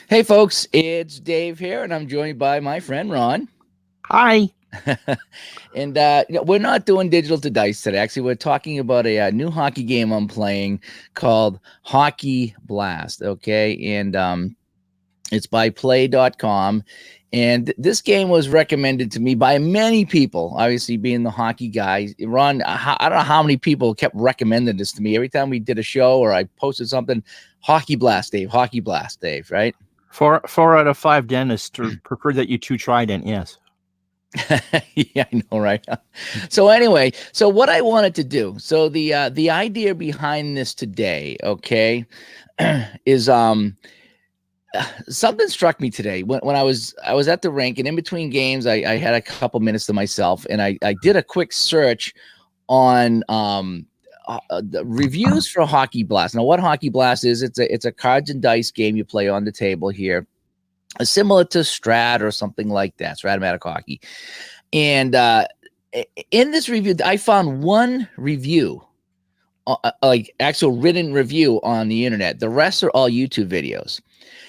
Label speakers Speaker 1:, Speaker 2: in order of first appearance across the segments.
Speaker 1: Hey, folks, it's Dave here, and I'm joined by my friend Ron.
Speaker 2: Hi.
Speaker 1: And we're not doing digital to dice today. Actually, we're talking about a new hockey game I'm playing called Hockey Blast. Okay, and it's by play.com. And this game was recommended to me by many people, obviously being the hockey guy. Ron, I don't know how many people kept recommending this to me. Every time we did a show or I posted something, Hockey Blast, Dave, right?
Speaker 2: Four out of five dentists prefer that you two Trident. Yes.
Speaker 1: Yeah, I know, right? So anyway, so what I wanted to do, so the idea behind this today, okay, is something struck me today when I was at the rink, and in between games I had a couple minutes to myself, and I did a quick search on the reviews for Hockey Blast. Now, what Hockey Blast is, it's a cards and dice game you play on the table here, similar to Strat or something like that, Stratomatic Hockey. And in this review, I found one review, like actual written review on the internet. The rest are all YouTube videos.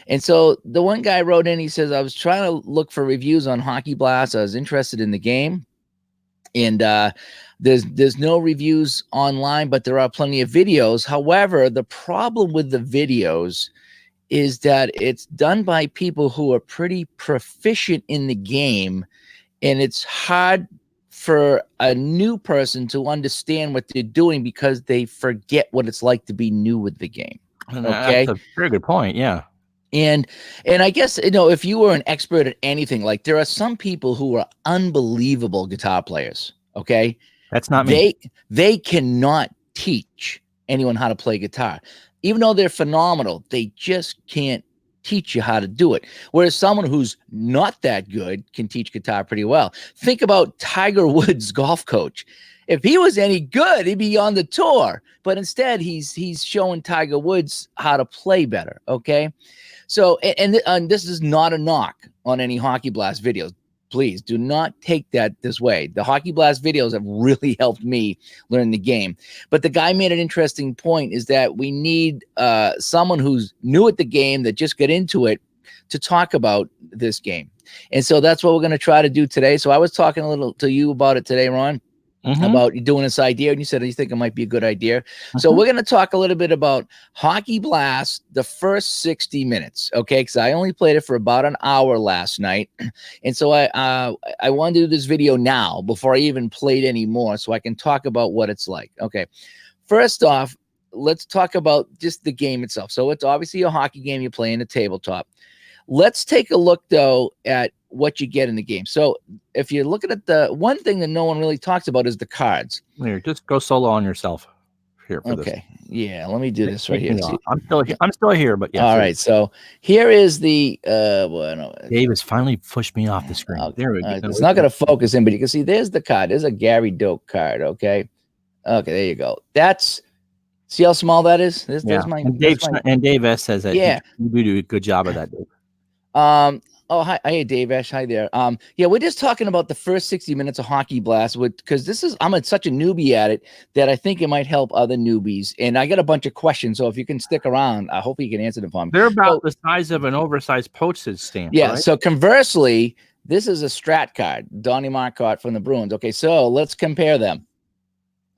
Speaker 1: And so the one guy wrote in, he says, I was trying to look for reviews on Hockey Blast. I was interested in the game. And there's no reviews online, but there are plenty of videos. However, the problem with the videos is that it's done by people who are pretty proficient in the game, and it's hard for a new person to understand what they're doing because they forget what it's like to be new with the game. Okay.
Speaker 2: That's a very good point. Yeah.
Speaker 1: And I guess, if you were an expert at anything, like there are some people who are unbelievable guitar players. Okay.
Speaker 2: That's not me.
Speaker 1: They cannot teach anyone how to play guitar. Even though they're phenomenal, they just can't teach you how to do it. Whereas someone who's not that good can teach guitar pretty well. Think about Tiger Woods' golf coach. If he was any good, he'd be on the tour. But instead, he's showing Tiger Woods how to play better. Okay. So, and this is not a knock on any Hockey Blast videos. Please do not take that this way. The Hockey Blast videos have really helped me learn the game. But the guy made an interesting point, is that we need someone who's new at the game, that just got into it, to talk about this game. And so that's what we're going to try to do today. So I was talking a little to you about it today, Ron. About doing this idea, and you said you think it might be a good idea. So we're going to talk a little bit about Hockey Blast, the first 60 minutes, okay? Because I only played it for about an hour last night, and so I want to do this video now before I even played any more, so I can talk about what it's like. Okay, first off, let's talk about just the game itself. So it's obviously a hockey game you play in a tabletop. Let's take a look, though, at what you get in the game. So if you're looking at the one thing that no one really talks about is the cards.
Speaker 2: Here, just go solo on yourself here for
Speaker 1: okay. This. Yeah, let me do this right here.
Speaker 2: I'm still here, but yes.
Speaker 1: All right. So here is the
Speaker 2: Dave has finally pushed me off the screen. There we go.
Speaker 1: It's not going to focus in, but you can see there's the card. There's a Gary Doak card. Okay. There you go. See how small that is? There's my
Speaker 2: and Dave S says that you do a good job of that, Dave.
Speaker 1: Oh, hi, Dave Ash. Hi there. Yeah, we're just talking about the first 60 minutes of Hockey Blast, because I'm such a newbie at it that I think it might help other newbies. And I got a bunch of questions, so if you can stick around, I hope you can answer them for me.
Speaker 2: They're about the size of an oversized postage stamp.
Speaker 1: Yeah.
Speaker 2: Right?
Speaker 1: So conversely, this is a Strat card, Donnie Marcotte from the Bruins. Okay, so let's compare them.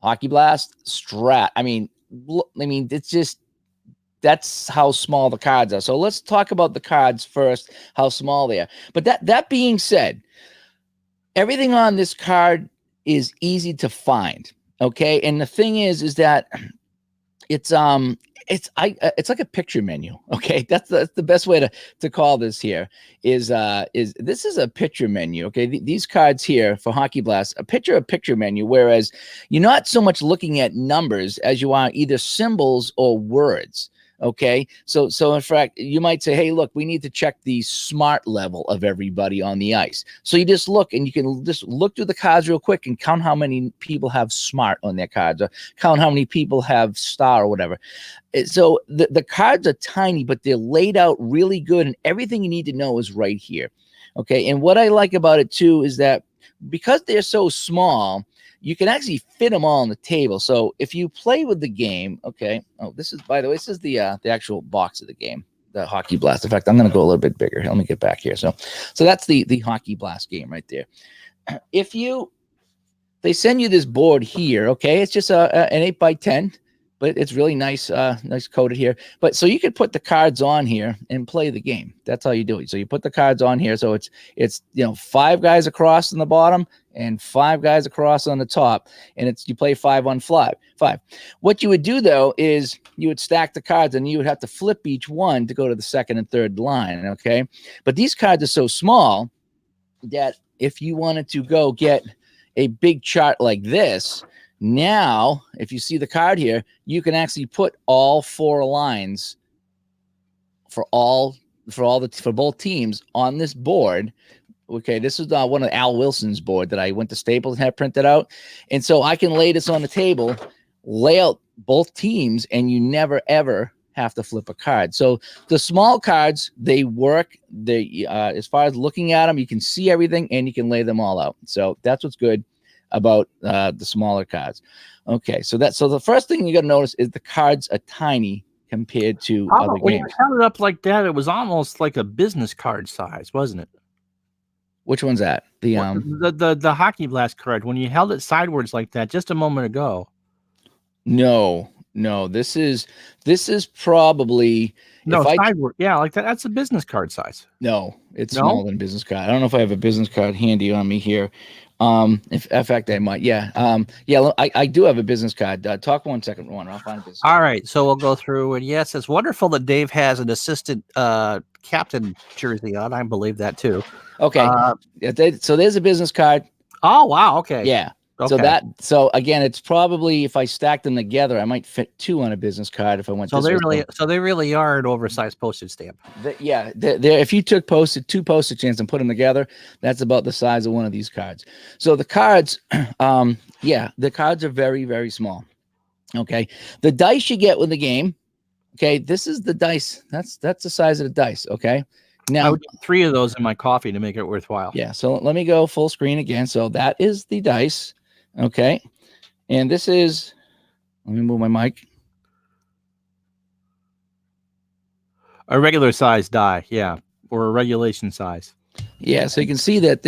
Speaker 1: Hockey Blast, Strat. I mean, it's just. That's how small the cards are. So let's talk about the cards first, how small they are. But that being said, everything on this card is easy to find. Okay. And the thing is that it's like a picture menu. Okay. That's the best way to call this here is this is a picture menu. Okay. These cards here for Hockey Blast, a picture menu, whereas you're not so much looking at numbers as you are either symbols or words. Okay, so in fact, you might say, hey, look, we need to check the smart level of everybody on the ice. So you just look, and you can just look through the cards real quick and count how many people have smart on their cards, or count how many people have star or whatever. So the cards are tiny, but they're laid out really good, and everything you need to know is right here. Okay, and what I like about it too is that because they're so small, you can actually fit them all on the table. So if you play with the game, okay. Oh, this is, by the way, this is the actual box of the game. the Hockey Blast. In fact, I'm going to go a little bit bigger. Let me get back here. So that's the Hockey Blast game right there. If they send you this board here, okay, it's just an 8x10, but it's really nice, nice coated here. But so you could put the cards on here and play the game. That's how you do it. So you put the cards on here. So it's 5 guys across on the bottom and 5 guys across on the top, and you play 5 on 5. What you would do though is you would stack the cards, and you would have to flip each one to go to the second and third line. Okay, but these cards are so small that if you wanted to go get a big chart like this, now if you see the card here, you can actually put all 4 lines for both teams on this board. Okay, this is one of Al Wilson's board that I went to Staples and had printed out, and so I can lay this on the table, lay out both teams, and you never ever have to flip a card. So the small cards, they work. They as far as looking at them, you can see everything and you can lay them all out. So that's what's good about the smaller cards. Okay, so the first thing you got to notice is the cards are tiny compared to other games.
Speaker 2: When you held it up like that, it was almost like a business card size, wasn't it?
Speaker 1: Which one's that?
Speaker 2: The Hockey Blast card. When you held it sideways like that just a moment ago.
Speaker 1: No, this is probably
Speaker 2: sideward. Yeah, like that. That's a business card size.
Speaker 1: No, it's smaller than business card. I don't know if I have a business in handy on me here. In fact, I might. Yeah. I do have a business card. Talk 1 second, Ron. I'll find a business.
Speaker 2: All right, so we'll go through. And yes, it's wonderful that Dave has an assistant captain jersey on. I believe that too.
Speaker 1: Okay. So there's a business card.
Speaker 2: Oh wow. Okay.
Speaker 1: Yeah. Okay. So again, it's probably, if I stack them together, I might fit 2 on a business card if I went.
Speaker 2: So they really are an oversized postage stamp.
Speaker 1: If you took 2 postage stamps and put them together, that's about the size of one of these cards. So the cards, the cards are very, very small. Okay, the dice you get with the game. Okay, this is the dice. That's the size of the dice. Okay. Now,
Speaker 2: I would get 3 of those in my coffee to make it worthwhile.
Speaker 1: Yeah. So let me go full screen again. So that is the dice. Okay. And this is, let me move my mic.
Speaker 2: A regular size die. Yeah. Or a regulation size.
Speaker 1: Yeah. So you can see that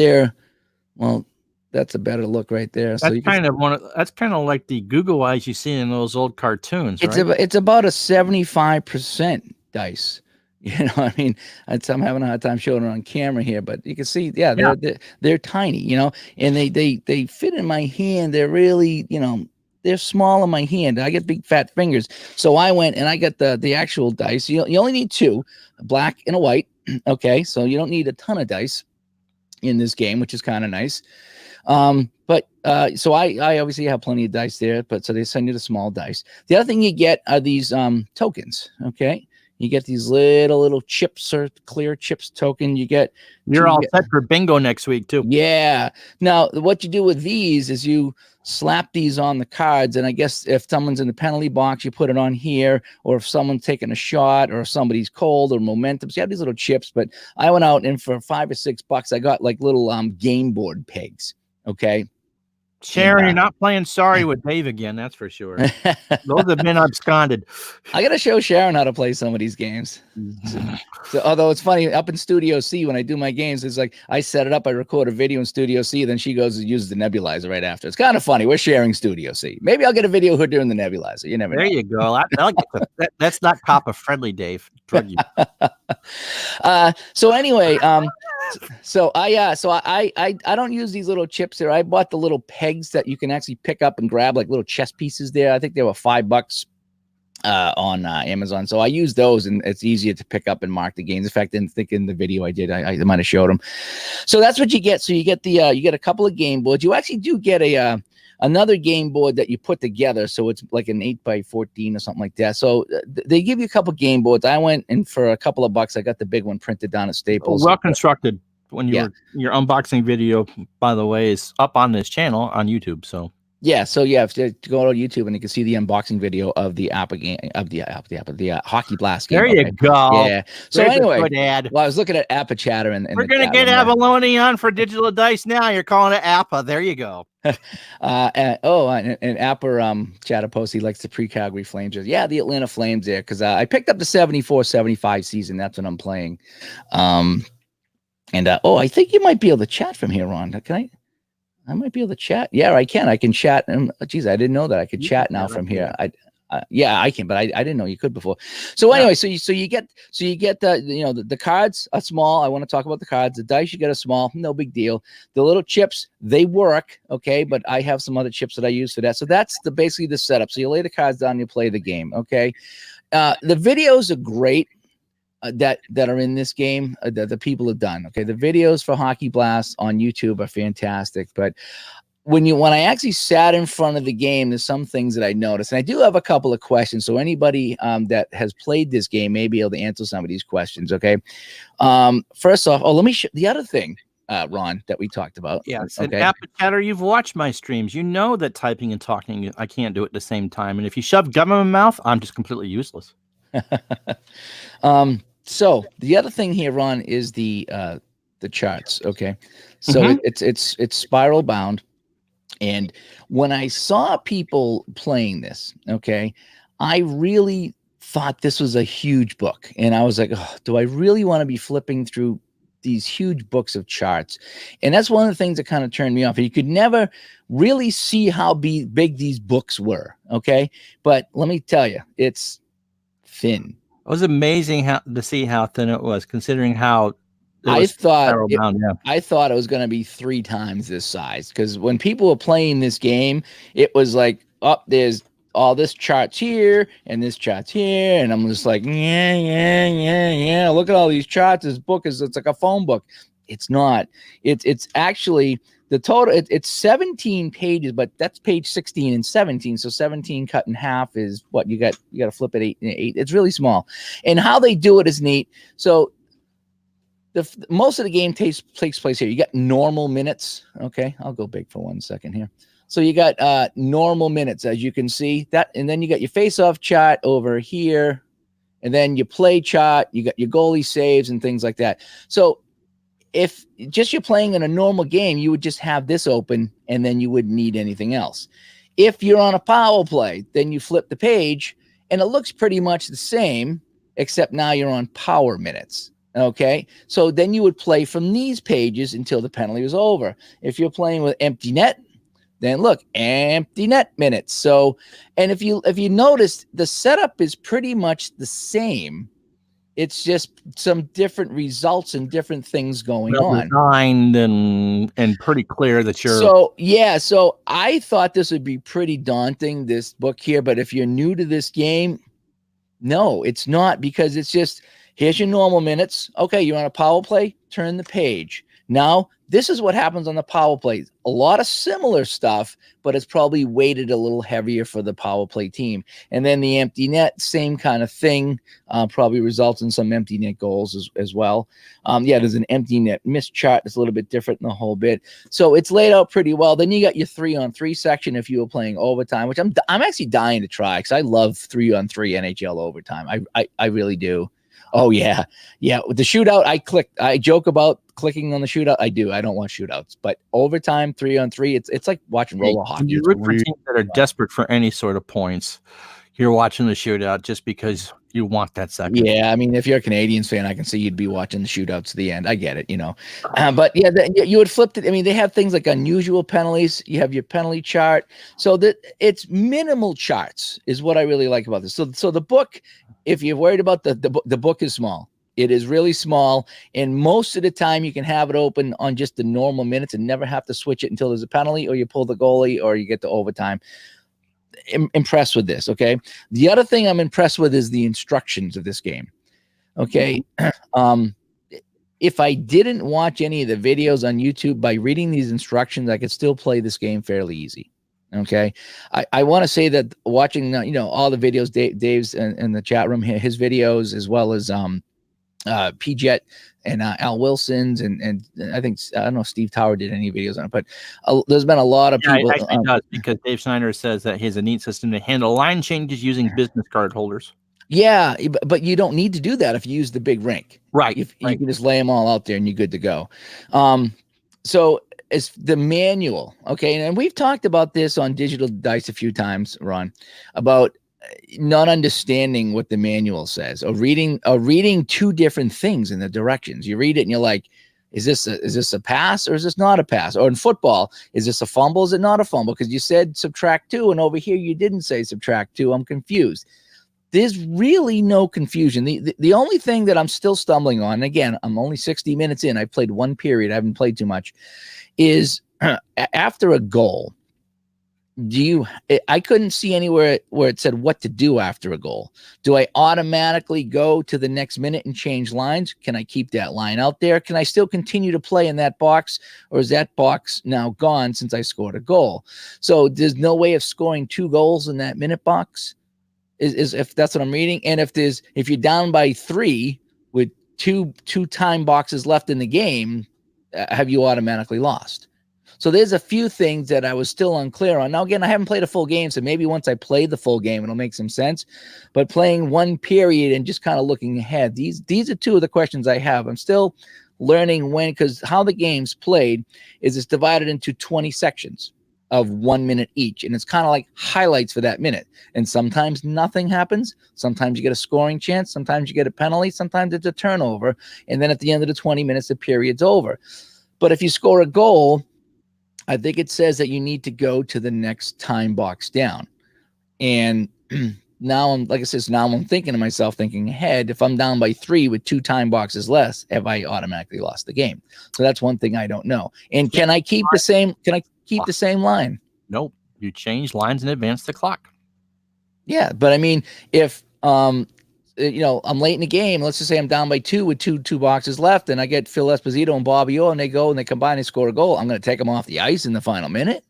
Speaker 1: that's a better look right there.
Speaker 2: That's that's kind of like the Google eyes you see in those old cartoons.
Speaker 1: It's about a 75% dice. I mean, I'm having a hard time showing it on camera here, but you can see, they're tiny, and they fit in my hand. They're really, they're small in my hand. I get big fat fingers. So I went and I got the actual dice. You only need 2, a black and a white. Okay. So you don't need a ton of dice in this game, which is kind of nice. So I obviously have plenty of dice there, so they send you the small dice. The other thing you get are these tokens. Okay. You get these little chips or clear chips token. You're
Speaker 2: all set for bingo next week too.
Speaker 1: Yeah. Now, what you do with these is you slap these on the cards, and I guess if someone's in the penalty box, you put it on here, or if someone's taking a shot, or if somebody's cold or momentum. So you have these little chips. But I went out and for $5 or $6, I got like little game board pegs. Okay.
Speaker 2: Sharon, you're not playing sorry with Dave again, that's for sure. Those have been absconded.
Speaker 1: I got to show Sharon how to play some of these games. So, although it's funny, up in Studio C, when I do my games, it's like I set it up, I record a video in Studio C, then she goes and uses the nebulizer right after. It's kind of funny. We're sharing Studio C. Maybe I'll get a video of her doing the nebulizer. You never know.
Speaker 2: There you go. That's not COPPA friendly, Dave. Drug you.
Speaker 1: So anyway, so I don't use these little chips here. I bought the little pegs that you can actually pick up and grab, like little chess pieces there. I think they were $5 on Amazon. So I use those, and it's easier to pick up and mark the games. In fact, I think in the video I did, I might have showed them. So that's what you get. So you get you get a couple of game boards. You actually do get another game board that you put together. So it's like an 8x14 or something like that. So they give you a couple game boards. I went and for a couple of bucks, I got the big one printed down at Staples.
Speaker 2: Well constructed. When your unboxing video, by the way, is up on this channel on YouTube. So
Speaker 1: Yeah, so yeah, if you go to YouTube and you can see the unboxing video of the Apple game of the Hockey Blast game.
Speaker 2: There you
Speaker 1: Okay.
Speaker 2: go.
Speaker 1: Yeah. So
Speaker 2: There's a
Speaker 1: anyway,
Speaker 2: good ad.
Speaker 1: well, I was looking at Appa Chatter and
Speaker 2: We're
Speaker 1: the
Speaker 2: gonna
Speaker 1: chat
Speaker 2: get
Speaker 1: room there.
Speaker 2: abalone on for digital dice now. You're calling it Appa. There you go.
Speaker 1: And Appa Chatter post, he likes the pre-Calgary Flames. Yeah, the Atlanta Flames there because I picked up the 74-75 season. That's what I'm playing. I think you might be able to chat from here on. Can I? I might be able to chat. Yeah, I can. I can chat. Geez, I didn't know that I could chat now from here. Yeah, I can, but I didn't know you could before. So anyway, so you get the the cards are small. I want to talk about the cards. The dice you get are small, no big deal. The little chips, they work, okay, but I have some other chips that I use for that. So that's basically the setup. So you lay the cards down, you play the game, okay. The videos are great. That are in this game that the people have done. Okay, the videos for Hockey Blast on YouTube are fantastic, but when I actually sat in front of the game, there's some things that I noticed, and I do have a couple of questions. So anybody that has played this game may be able to answer some of these questions. Okay, first off, let me the other thing, Ron, that we talked about.
Speaker 2: Yes,
Speaker 1: okay.
Speaker 2: and Appa Chatter, you've watched my streams. You know that typing and talking, I can't do it at the same time. And if you shove gum in my mouth, I'm just completely useless.
Speaker 1: So the other thing here, Ron, is the charts. Okay, so it's spiral bound, and when I saw people playing this, okay, I really thought this was a huge book, and I was like, oh, do I really want to be flipping through these huge books of charts? And that's one of the things that kind of turned me off. You could never really see how big these books were. Okay, but let me tell you, it's thin.
Speaker 2: It was amazing to see how thin it was, considering how
Speaker 1: I thought it was going to be 3 times this size, because when people were playing this game, it was like, oh, there's all this charts here and this charts here, and I'm just like, yeah. Look at all these charts. This book it's like a phone book. It's not. It's actually the total. It's 17 pages, but that's page 16 and 17. So 17 cut in half is what you got. You got to flip it 8. It's really small, and how they do it is neat. So most of the game takes place here. You got normal minutes. Okay, I'll go big for 1 second here. So you got normal minutes, as you can see that, and then you got your face-off chart over here, and then your play chart. You got your goalie saves and things like that. So if just you're playing in a normal game, you would just have this open, and then you wouldn't need anything else. If you're on a power play, then you flip the page, and it looks pretty much the same, except now you're on power minutes. Okay, so then you would play from these pages until the penalty was over. If you're playing with empty net, then look, empty net minutes. So, and if you notice, the setup is pretty much the same. It's just some different results and different things going on.
Speaker 2: Designed and pretty clear that you're.
Speaker 1: So yeah, so I thought this would be pretty daunting, this book here. But if you're new to this game, no, it's not, because it's just, here's your normal minutes. Okay, you're on a power play, turn the page. Now, this is what happens on the power play. A lot of similar stuff, but it's probably weighted a little heavier for the power play team. And then the empty net, same kind of thing, probably results in some empty net goals as well. Yeah, there's an empty net miss chart. It's a little bit different in the whole bit. So it's laid out pretty well. Then you got your 3-on-3 section if you were playing overtime, which I'm actually dying to try, because I love 3-on-3 NHL overtime. I really do. Oh yeah. The shootout, I joke about clicking on the shootout. I do. I don't want shootouts, but overtime 3-on-3, it's like watching roller hockey.
Speaker 2: You root for teams that are desperate for any sort of points. You're watching the shootout just because you want that second.
Speaker 1: Yeah, I mean, if you're a Canadians fan, I can see you'd be watching the shootouts to the end. I get it, but yeah, you would flip it. I mean, they have things like unusual penalties. You have your penalty chart, so that it's minimal charts is what I really like about this. So the book, if you're worried about the book, is small. It is really small, and most of the time you can have it open on just the normal minutes and never have to switch it until there's a penalty, or you pull the goalie, or you get to overtime. Impressed with this. Okay, the other thing I'm impressed with is the instructions of this game. Okay, if I didn't watch any of the videos on YouTube, by reading these instructions, I could still play this game fairly easy. Okay, I want to say that watching all the videos, Dave's in the chat room here, his videos, as well as P-Jet and Al Wilson's, and I think, I don't know if Steve Tower did any videos on it, but there's been a lot of people.
Speaker 2: It actually does, because Dave Snyder says that he has a neat system to handle line changes using business card holders.
Speaker 1: Yeah, but you don't need to do that if you use the big rink.
Speaker 2: Right.
Speaker 1: You can just lay them all out there and you're good to go. So it's the manual, okay? And we've talked about this on Digital Dice a few times, Ron, about not understanding what the manual says, or reading two different things in the directions. You read it and you're like, is this a pass or is this not a pass? Or in football, is this a fumble? Is it not a fumble? Because you said subtract 2, and over here you didn't say subtract 2. I'm confused. There's really no confusion. The only thing that I'm still stumbling on, and again, I'm only 60 minutes in, I've played one period, I haven't played too much, is after a goal, I couldn't see anywhere where it said what to do after a goal. Do I automatically go to the next minute and change lines? Can I keep that line out there? Can I still continue to play in that box, or is that box now gone since I scored a goal? So there's no way of scoring 2 goals in that minute box. Is if that's what I'm reading. And if you're down by 3 with two time boxes left in the game, have you automatically lost? So there's a few things that I was still unclear on. Now, again, I haven't played a full game, so maybe once I play the full game, it'll make some sense. But playing one period and just kind of looking ahead, these are two of the questions I have. I'm still learning because how the game's played is it's divided into 20 sections of 1 minute each. And it's kind of like highlights for that minute. And sometimes nothing happens. Sometimes you get a scoring chance. Sometimes you get a penalty. Sometimes it's a turnover. And then at the end of the 20 minutes, the period's over. But if you score a goal, I think it says that you need to go to the next time box down. And now I'm thinking to myself, thinking ahead, if I'm down by 3 with 2 time boxes less, have I automatically lost the game? So that's one thing I don't know. And can I keep the same line?
Speaker 2: Nope. You change lines and advance the clock.
Speaker 1: Yeah, but I mean, if I'm late in the game, let's just say I'm down by 2 with two boxes left, and I get Phil Esposito and Bobby O, and they go and they combine and score a goal, I'm going to take them off the ice in the final minute.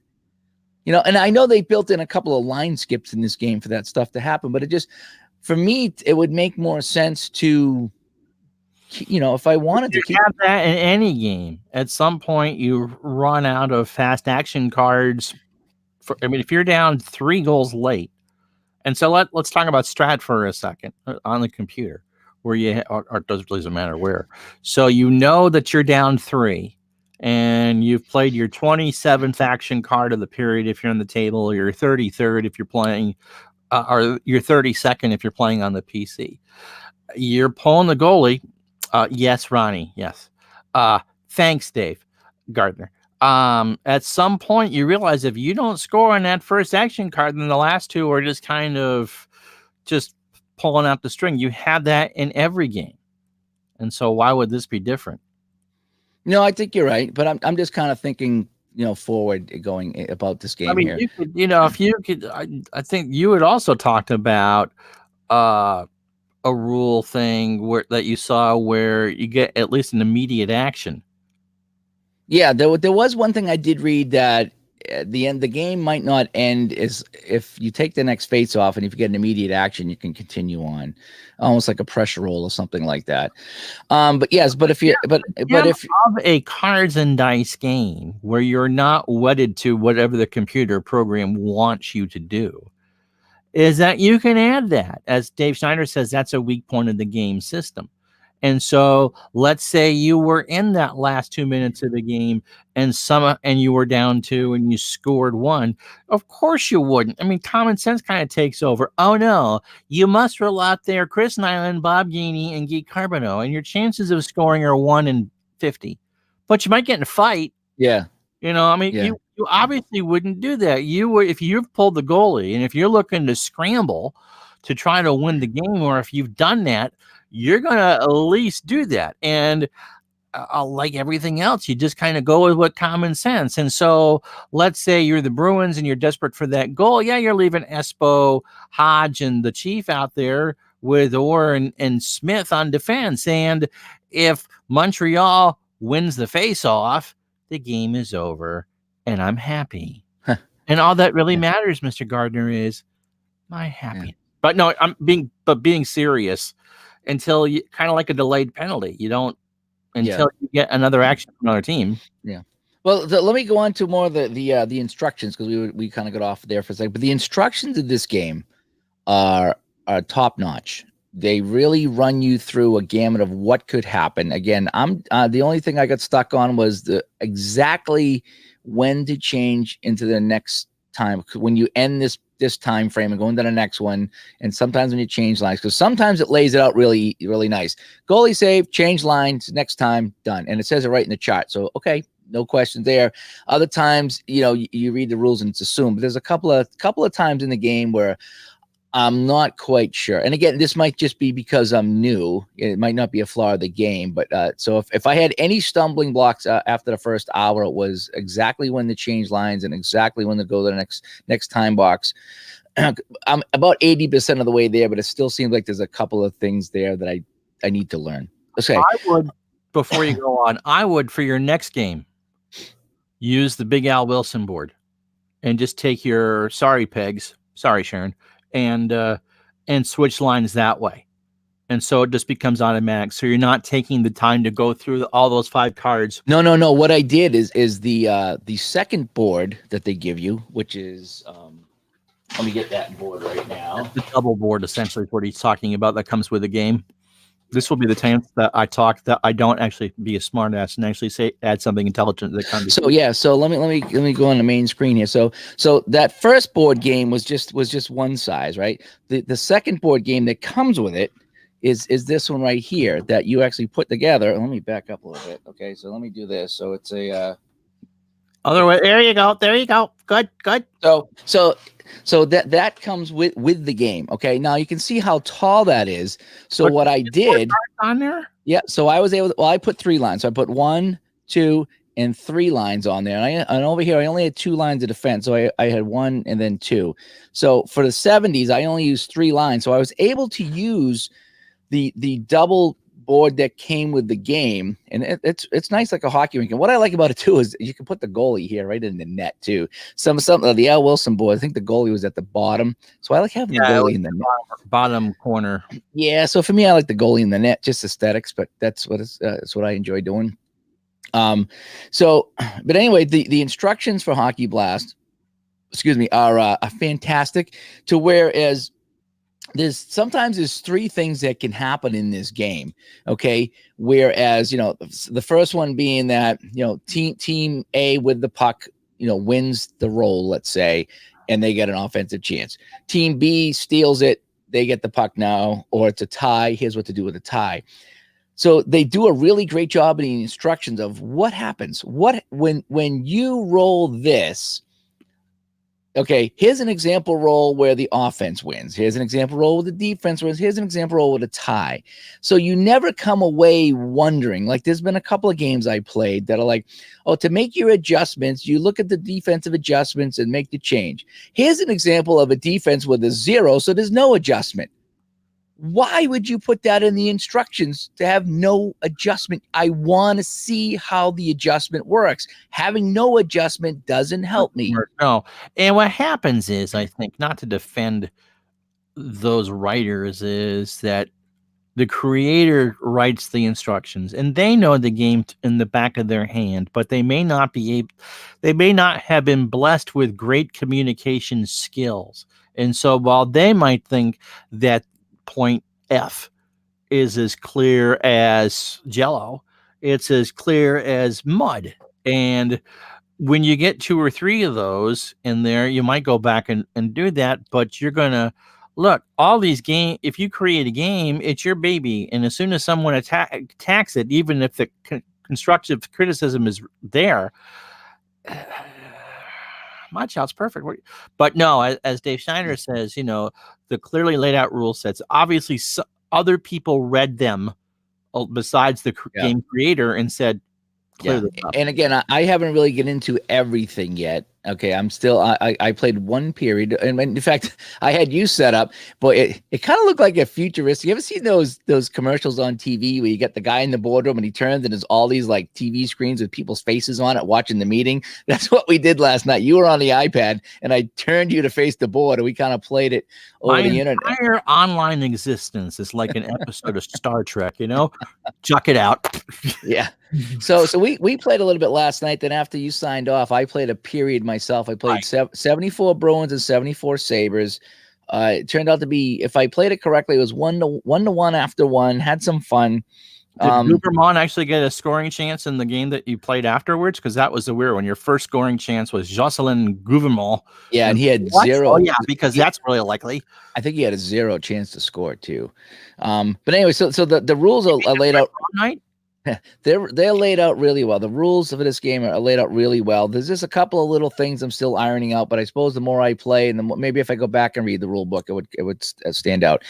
Speaker 1: And I know they built in a couple of line skips in this game for that stuff to happen, but for me, it would make more sense to, if I wanted to keep
Speaker 2: that in any game, at some point you run out of fast action cards. If you're down 3 goals late, and so let's talk about Strat for a second on the computer, where or it doesn't matter where. So that you're down 3. And you've played your 27th action card of the period if you're on the table, or your 33rd if you're playing, or your 32nd if you're playing on the PC. You're pulling the goalie. Yes, Ronnie. Yes. Thanks, Dave Gardner. At some point, you realize if you don't score on that first action card, then the last 2 are just kind of just pulling out the string. You have that in every game. And so why would this be different?
Speaker 1: No, I think you're right, but I'm just kind of thinking, forward going about this game here.
Speaker 2: You could, if you could, I think you had also talked about a rule thing that you saw where you get at least an immediate action.
Speaker 1: Yeah, there was one thing I did read that at the end, the game might not end is if you take the next face off, and if you get an immediate action, you can continue on, almost like a pressure roll or something like that. But if
Speaker 2: a cards and dice game where you're not wedded to whatever the computer program wants you to do, is that you can add that. As Dave Snyder says, that's a weak point of the game system. And so let's say you were in that last 2 minutes of the game and you were down 2 and you scored 1. Of course you wouldn't. I mean, common sense kind of takes over. Oh no, you must roll out there Chris Nyland, Bob Gainey, and Guy Carbonneau, and your chances of scoring are 1 in 50. But you might get in a fight.
Speaker 1: Yeah.
Speaker 2: You obviously wouldn't do that. If you've pulled the goalie and if you're looking to scramble to try to win the game, or if you've done that, you're going to at least do that. And like everything else, you just kind of go with what common sense. And so let's say you're the Bruins and you're desperate for that goal. Yeah, you're leaving Espo, Hodge, and the Chief out there with Orr and Smith on defense. And if Montreal wins the face-off, the game is over, and I'm happy. And all that really matters, Mr. Gardner, is my happiness. But no, being serious. until you kind of like a delayed penalty. You don't
Speaker 1: Yeah.
Speaker 2: until you get another action from another team.
Speaker 1: Yeah. Well, let me go on to more of the instructions, because we kind of got off there for a second. But the instructions of this game are top notch. They really run you through a gamut of what could happen. Again, I'm the only thing I got stuck on was the exactly when to change into the next time, when you end this time frame and go into the next one. And sometimes when you change lines, because sometimes it lays it out really, really nice. Goalie save, change lines, next time, done. And it says it right in the chart. So, okay, no questions there. Other times, you read the rules and it's assumed. But there's a couple of times in the game where I'm not quite sure. And again, this might just be because I'm new. It might not be a flaw of the game. But so if I had any stumbling blocks after the first hour, it was exactly when to change lines and exactly when to go to the next time box. I'm about 80% of the way there, but it still seems like there's a couple of things there that I need to learn. Okay.
Speaker 2: I would, before you go on, I would, for your next game, use the Big Al Wilson board and just take your sorry pegs. Sorry, Sharon. And switch lines that way. And so it just becomes automatic. So you're not taking the time to go through all those 5 cards.
Speaker 1: No. What I did is the second board that they give you, which is let me get that board right now.
Speaker 2: The double board, essentially, is what he's talking about. That comes with the game. This will be the time that I don't actually be a smart ass and actually add something intelligent that comes.
Speaker 1: So yeah, so let me go on the main screen here. So that first board game was just one size, right? The second board game that comes with it is this one right here that you actually put together. Let me back up a little bit. Okay, so let me do this. So it's a
Speaker 2: other way. There you go. Good.
Speaker 1: So that comes with the game. Okay, now you can see how tall that is. So what I did
Speaker 2: on there,
Speaker 1: yeah. So I was able to, I put 3 lines. So I put 1, 2, and 3 lines on there. And over here, I only had 2 lines of defense. So I had 1 and then 2. So for the 70s, I only used 3 lines. So I was able to use the double board that came with the game, and it's nice like a hockey rink. And what I like about it too is you can put the goalie here right in the net too. Some of the Al Wilson board, I think the goalie was at the bottom, so I like having the goalie in the net.
Speaker 2: Bottom corner.
Speaker 1: Yeah, so for me, I like the goalie in the net, just aesthetics, but that's what I enjoy doing. So, but anyway, the instructions for Hockey Blast, are fantastic. To whereas there's 3 things that can happen in this game. Okay. Whereas, the first one being that, team A with the puck, wins the roll, let's say, and they get an offensive chance. Team B steals it. They get the puck now, or it's a tie. Here's what to do with a tie. So they do a really great job in the instructions of what happens. When you roll this, okay, here's an example roll where the offense wins. Here's an example roll where the defense wins. Here's an example roll with a tie. So you never come away wondering. Like, there's been a couple of games I played that are like, oh, to make your adjustments, you look at the defensive adjustments and make the change. Here's an example of a defense with a 0, so there's no adjustment. Why would you put that in the instructions to have no adjustment? I want to see how the adjustment works. Having no adjustment doesn't help me.
Speaker 2: No. And what happens is, I think, not to defend those writers, is that the creator writes the instructions and they know the game in the back of their hand, but they may not have been blessed with great communication skills. And so while they might think that point F is as clear as Jello, it's as clear as mud. And when you get 2 or 3 of those in there, you might go back and do that, but you're going to look, all these games, if you create a game, it's your baby. And as soon as someone attacks it, even if the constructive criticism is there, my child's perfect. But no, as Dave Schneider says, the clearly laid out rule sets, obviously other people read them besides the game creator and said, clear
Speaker 1: Yeah.
Speaker 2: this up.
Speaker 1: And again, I haven't really get into everything yet. Okay. I'm still, I played one period. And in fact, I had you set up, but it kind of looked like a futuristic. You ever seen those commercials on TV where you get the guy in the boardroom and he turns and there's all these like TV screens with people's faces on it watching the meeting? That's what we did last night. You were on the iPad and I turned you to face the board and we kind of played it over the internet.
Speaker 2: My entire online existence is like an episode of Star Trek, you know? Chuck it out.
Speaker 1: Yeah. So we played a little bit last night. Then after you signed off, I played a period myself. I played 74 Bruins and 74 Sabres. It turned out to be, if I played it correctly, it was 1-1 after one. Had some fun.
Speaker 2: Did Gubermont actually get a scoring chance in the game that you played afterwards? Because that was the weird one. Your first scoring chance was Jocelyn Gubermont.
Speaker 1: Yeah, and he had
Speaker 2: what?
Speaker 1: zero.
Speaker 2: Oh, yeah, because that's really likely.
Speaker 1: I think he had a 0 chance to score too. But anyway, so the rules are laid out.
Speaker 2: Night?
Speaker 1: They're laid out really well. The rules of this game are laid out really well. There's just a couple of little things I'm still ironing out, but I suppose the more I play, and maybe if I go back and read the rule book, it would stand out.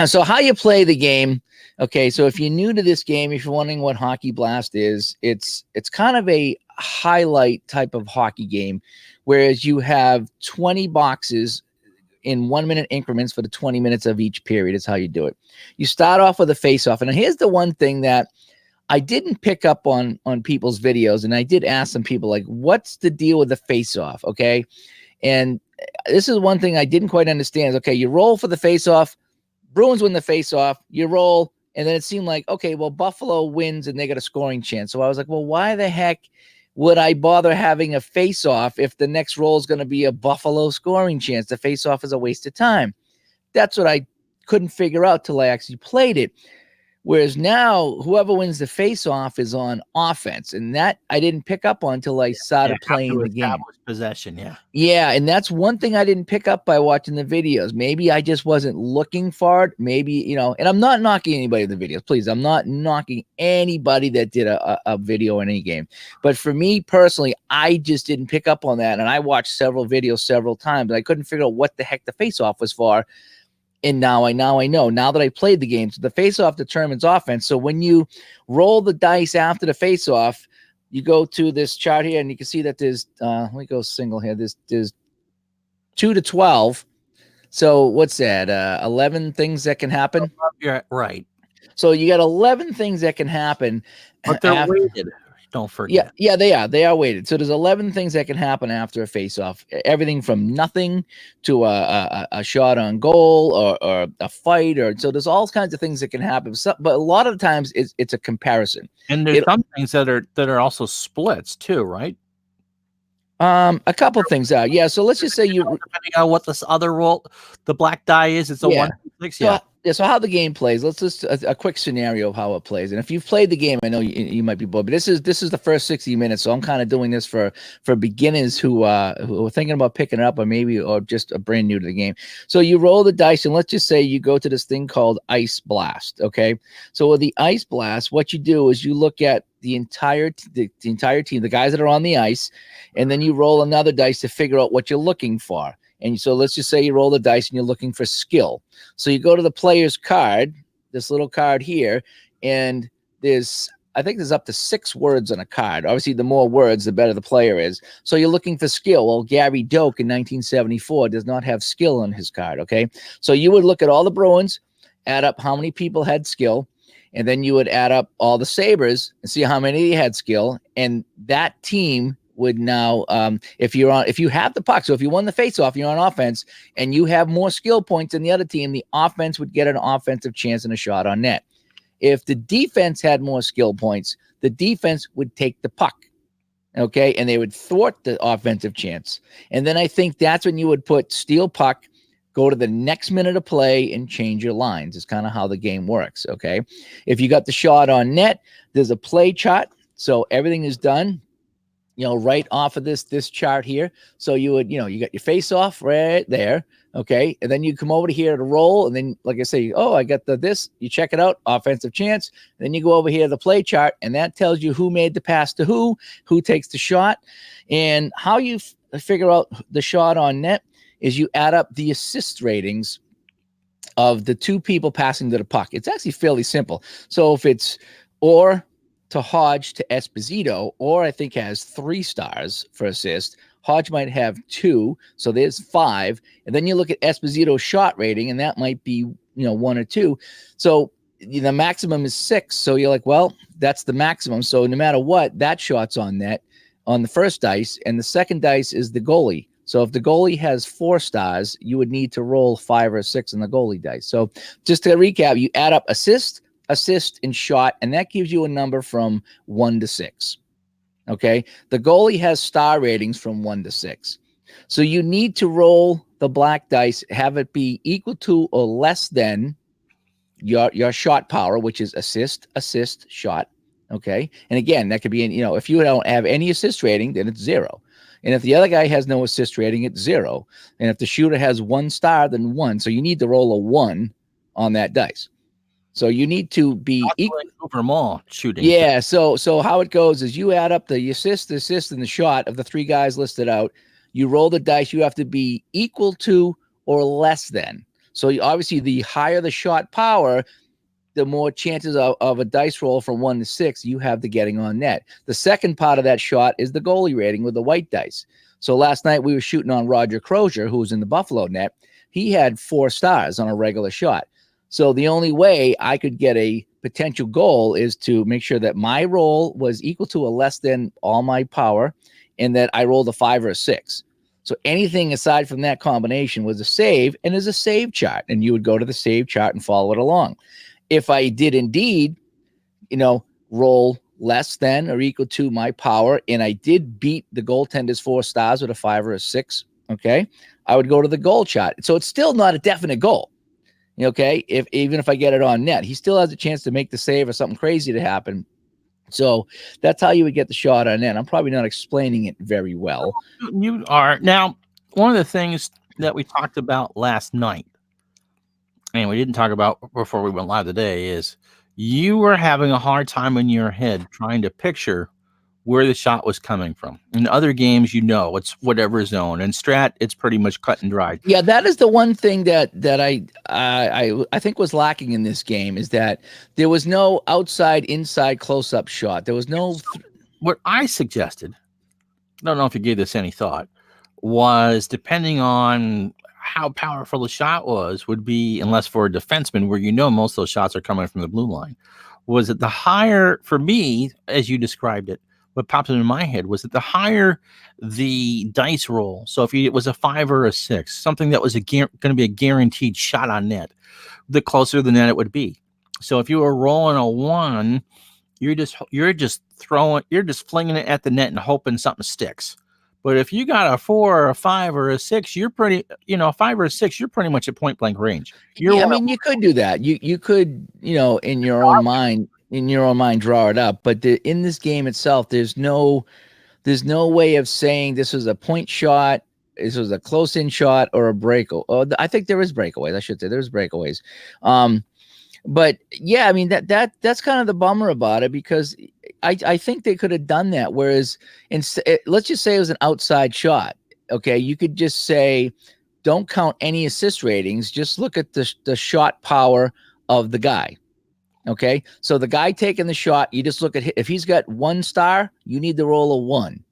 Speaker 1: So how you play the game? Okay, so if you're new to this game, if you're wondering what Hockey Blast is, it's kind of a highlight type of hockey game, whereas you have 20 boxes in 1 minute increments for the 20 minutes of each period is how you do it. You start off with a face-off, and here's the one thing that I didn't pick up on people's videos, and I did ask some people, like, what's the deal with the face-off, okay? And this is one thing I didn't quite understand. Is, okay, you roll for the face-off, Bruins win the face-off, you roll, and then it seemed like, okay, well, Buffalo wins and they got a scoring chance. So I was like, well, why the heck would I bother having a face-off if the next roll is going to be a Buffalo scoring chance? The face-off is a waste of time. That's what I couldn't figure out till I actually played it. Whereas now, whoever wins the face-off is on offense, and that I didn't pick up on until I started playing the game.
Speaker 2: Possession,
Speaker 1: yeah, and that's one thing I didn't pick up by watching the videos. Maybe I just wasn't looking for it. Maybe, and I'm not knocking anybody in the videos. Please, I'm not knocking anybody that did a video in any game. But for me personally, I just didn't pick up on that, and I watched several videos several times, and I couldn't figure out what the heck the face-off was for. And now I know. Now that I played the game, so the face-off determines offense. So when you roll the dice after the face-off, you go to this chart here, and you can see that there's let me go single here. There's 2 to 12. So what's that? 11 things that can happen.
Speaker 2: You're right.
Speaker 1: So you got 11 things that can happen.
Speaker 2: But they're weighted. Don't forget.
Speaker 1: Yeah, they are. They are weighted. So there's 11 things that can happen after a face-off. Everything from nothing to a shot on goal or a fight, or so there's all kinds of things that can happen. So, but a lot of the times it's a comparison.
Speaker 2: And there's some things that are also splits too, right?
Speaker 1: A couple things out. Yeah. So let's just say you
Speaker 2: depending on what this other roll, the black die is. It's a 1-6. Yeah.
Speaker 1: So how the game plays, let's just a quick scenario of how it plays. And if you've played the game, I know you might be bored, but this is the first 60 minutes. So I'm kind of doing this for beginners who are thinking about picking it up or just a brand new to the game. So you roll the dice, and let's just say you go to this thing called Ice Blast. Okay. So with the Ice Blast, what you do is you look at the entire team, the guys that are on the ice, and then you roll another dice to figure out what you're looking for. And so let's just say you roll the dice and you're looking for skill. So you go to the player's card, this little card here, and I think there's up to 6 words on a card. Obviously, the more words, the better the player is. So you're looking for skill. Well, Gary Doak in 1974 does not have skill on his card, okay? So you would look at all the Bruins, add up how many people had skill, and then you would add up all the Sabres and see how many had skill, and that team would now, if you have the puck, so if you won the faceoff, you're on offense, and you have more skill points than the other team, the offense would get an offensive chance and a shot on net. If the defense had more skill points, the defense would take the puck, okay, and they would thwart the offensive chance. And then I think that's when you would put steal puck, go to the next minute of play, and change your lines. Is kind of how the game works, okay? If you got the shot on net, there's a play chart, so everything is done, right off of this chart here. So you would, you got your face off right there. Okay. And then you come over to here to roll. And then, like I say, I got this, you check it out, offensive chance. Then you go over here to the play chart, and that tells you who made the pass to who takes the shot. And how you figure out the shot on net is you add up the assist ratings of the 2 people passing to the puck. It's actually fairly simple. So if it's to Hodge to Esposito, or I think has 3 stars for assist. Hodge might have 2, so there's 5. And then you look at Esposito's shot rating, and that might be 1 or 2. So the maximum is 6. So you're like, well, that's the maximum. So no matter what, that shot's on net on the first dice, and the second dice is the goalie. So if the goalie has 4 stars, you would need to roll 5 or 6 on the goalie dice. So just to recap, you add up assist, and shot, and that gives you a number from 1 to 6. Okay, the goalie has star ratings from 1 to 6. So you need to roll the black dice, have it be equal to or less than your shot power, which is assist, shot. Okay, and again, that could be if you don't have any assist rating, then it's 0. And if the other guy has no assist rating, it's 0. And if the shooter has 1 star, then 1. So you need to roll a 1 on that dice. So you need to be equal
Speaker 2: over more shooting.
Speaker 1: Yeah. So how it goes is you add up the assist, and the shot of the 3 guys listed out. You roll the dice. You have to be equal to or less than. So obviously, the higher the shot power, the more chances of a dice roll from 1 to 6 you have to getting on net. The second part of that shot is the goalie rating with the white dice. So last night we were shooting on Roger Crozier, who was in the Buffalo net. He had 4 stars on a regular shot. So the only way I could get a potential goal is to make sure that my roll was equal to or less than all my power, and that I rolled a 5 or a 6. So anything aside from that combination was a save, and is a save chart. And you would go to the save chart and follow it along. If I did indeed, roll less than or equal to my power, and I did beat the goaltender's 4 stars with a 5 or a 6, okay, I would go to the goal chart. So it's still not a definite goal. Okay, even if I get it on net, he still has a chance to make the save or something crazy to happen. So that's how you would get the shot on net. I'm probably not explaining it very well.
Speaker 2: You are. Now, one of the things that we talked about last night, and we didn't talk about before we went live today, is you were having a hard time in your head trying to picture where the shot was coming from. In other games, it's whatever zone. And Strat, it's pretty much cut and dried.
Speaker 1: Yeah, that is the one thing that I think was lacking in this game, is that there was no outside, inside, close-up shot. There was no.
Speaker 2: What I suggested, I don't know if you gave this any thought, was depending on how powerful the shot was, would be, unless for a defenseman where most of those shots are coming from the blue line, was that the higher, for me, as you described it, what pops into my head was that the higher the dice roll, so if it was a 5 or a 6, something that was going to be a guaranteed shot on net, the closer the net it would be. So if you were rolling a 1, you're just flinging it at the net and hoping something sticks. But if you got a 4 or a 5 or a 6, you're pretty, 5 or a 6, you're pretty much at point blank range.
Speaker 1: You could do that. You could, in your own mind, draw it up. But in this game itself, there's no way of saying this was a point shot, this was a close in shot, or a breakaway. Oh, I think there is breakaways. I should say there's breakaways. But yeah, I mean that's kind of the bummer about it, because I think they could have done that. Whereas let's just say it was an outside shot. Okay, you could just say, don't count any assist ratings. Just look at the shot power of the guy. Okay, so the guy taking the shot, you just look at if he's got 1 star, you need to roll a 1.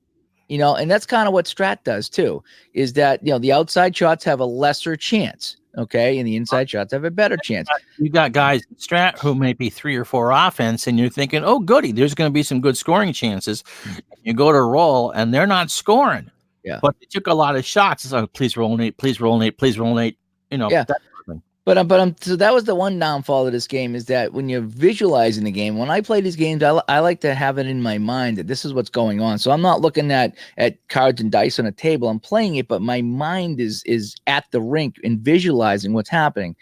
Speaker 1: And that's kind of what Strat does too. Is that the outside shots have a lesser chance. Okay, and the inside shots have a better chance.
Speaker 2: You got guys in Strat who may be 3 or 4 offense, and you're thinking, oh, goody, there's going to be some good scoring chances. You go to roll, and they're not scoring.
Speaker 1: Yeah,
Speaker 2: but they took a lot of shots. So please roll an 8, please roll an 8, please roll an 8.
Speaker 1: Yeah. But so that was the one downfall of this game, is that when you're visualizing the game, when I play these games, I like to have it in my mind that this is what's going on. So I'm not looking at cards and dice on a table. I'm playing it, but my mind is at the rink and visualizing what's happening.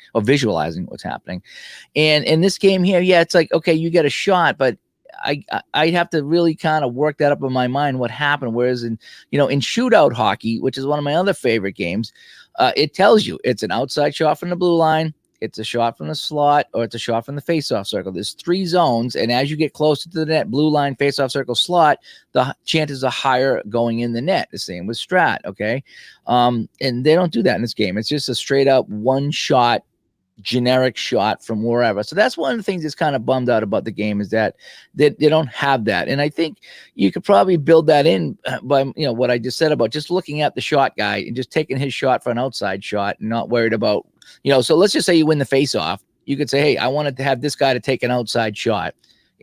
Speaker 1: And in this game here, yeah, it's like, okay, you get a shot, but I'd have to really kind of work that up in my mind what happened. Whereas in shootout hockey, which is one of my other favorite games, it tells you it's an outside shot from the blue line, it's a shot from the slot, or it's a shot from the faceoff circle. There's 3 zones, and as you get closer to the net, blue line, faceoff circle, slot, the chances are higher going in the net. The same with Strat, okay? And they don't do that in this game. It's just a straight up 1 shot generic shot from wherever. So that's one of the things that's kind of bummed out about the game, is that they don't have that. And I think you could probably build that in by, what I just said about just looking at the shot guy and just taking his shot for an outside shot and not worried about, so let's just say you win the face off. You could say, hey, I wanted to have this guy to take an outside shot.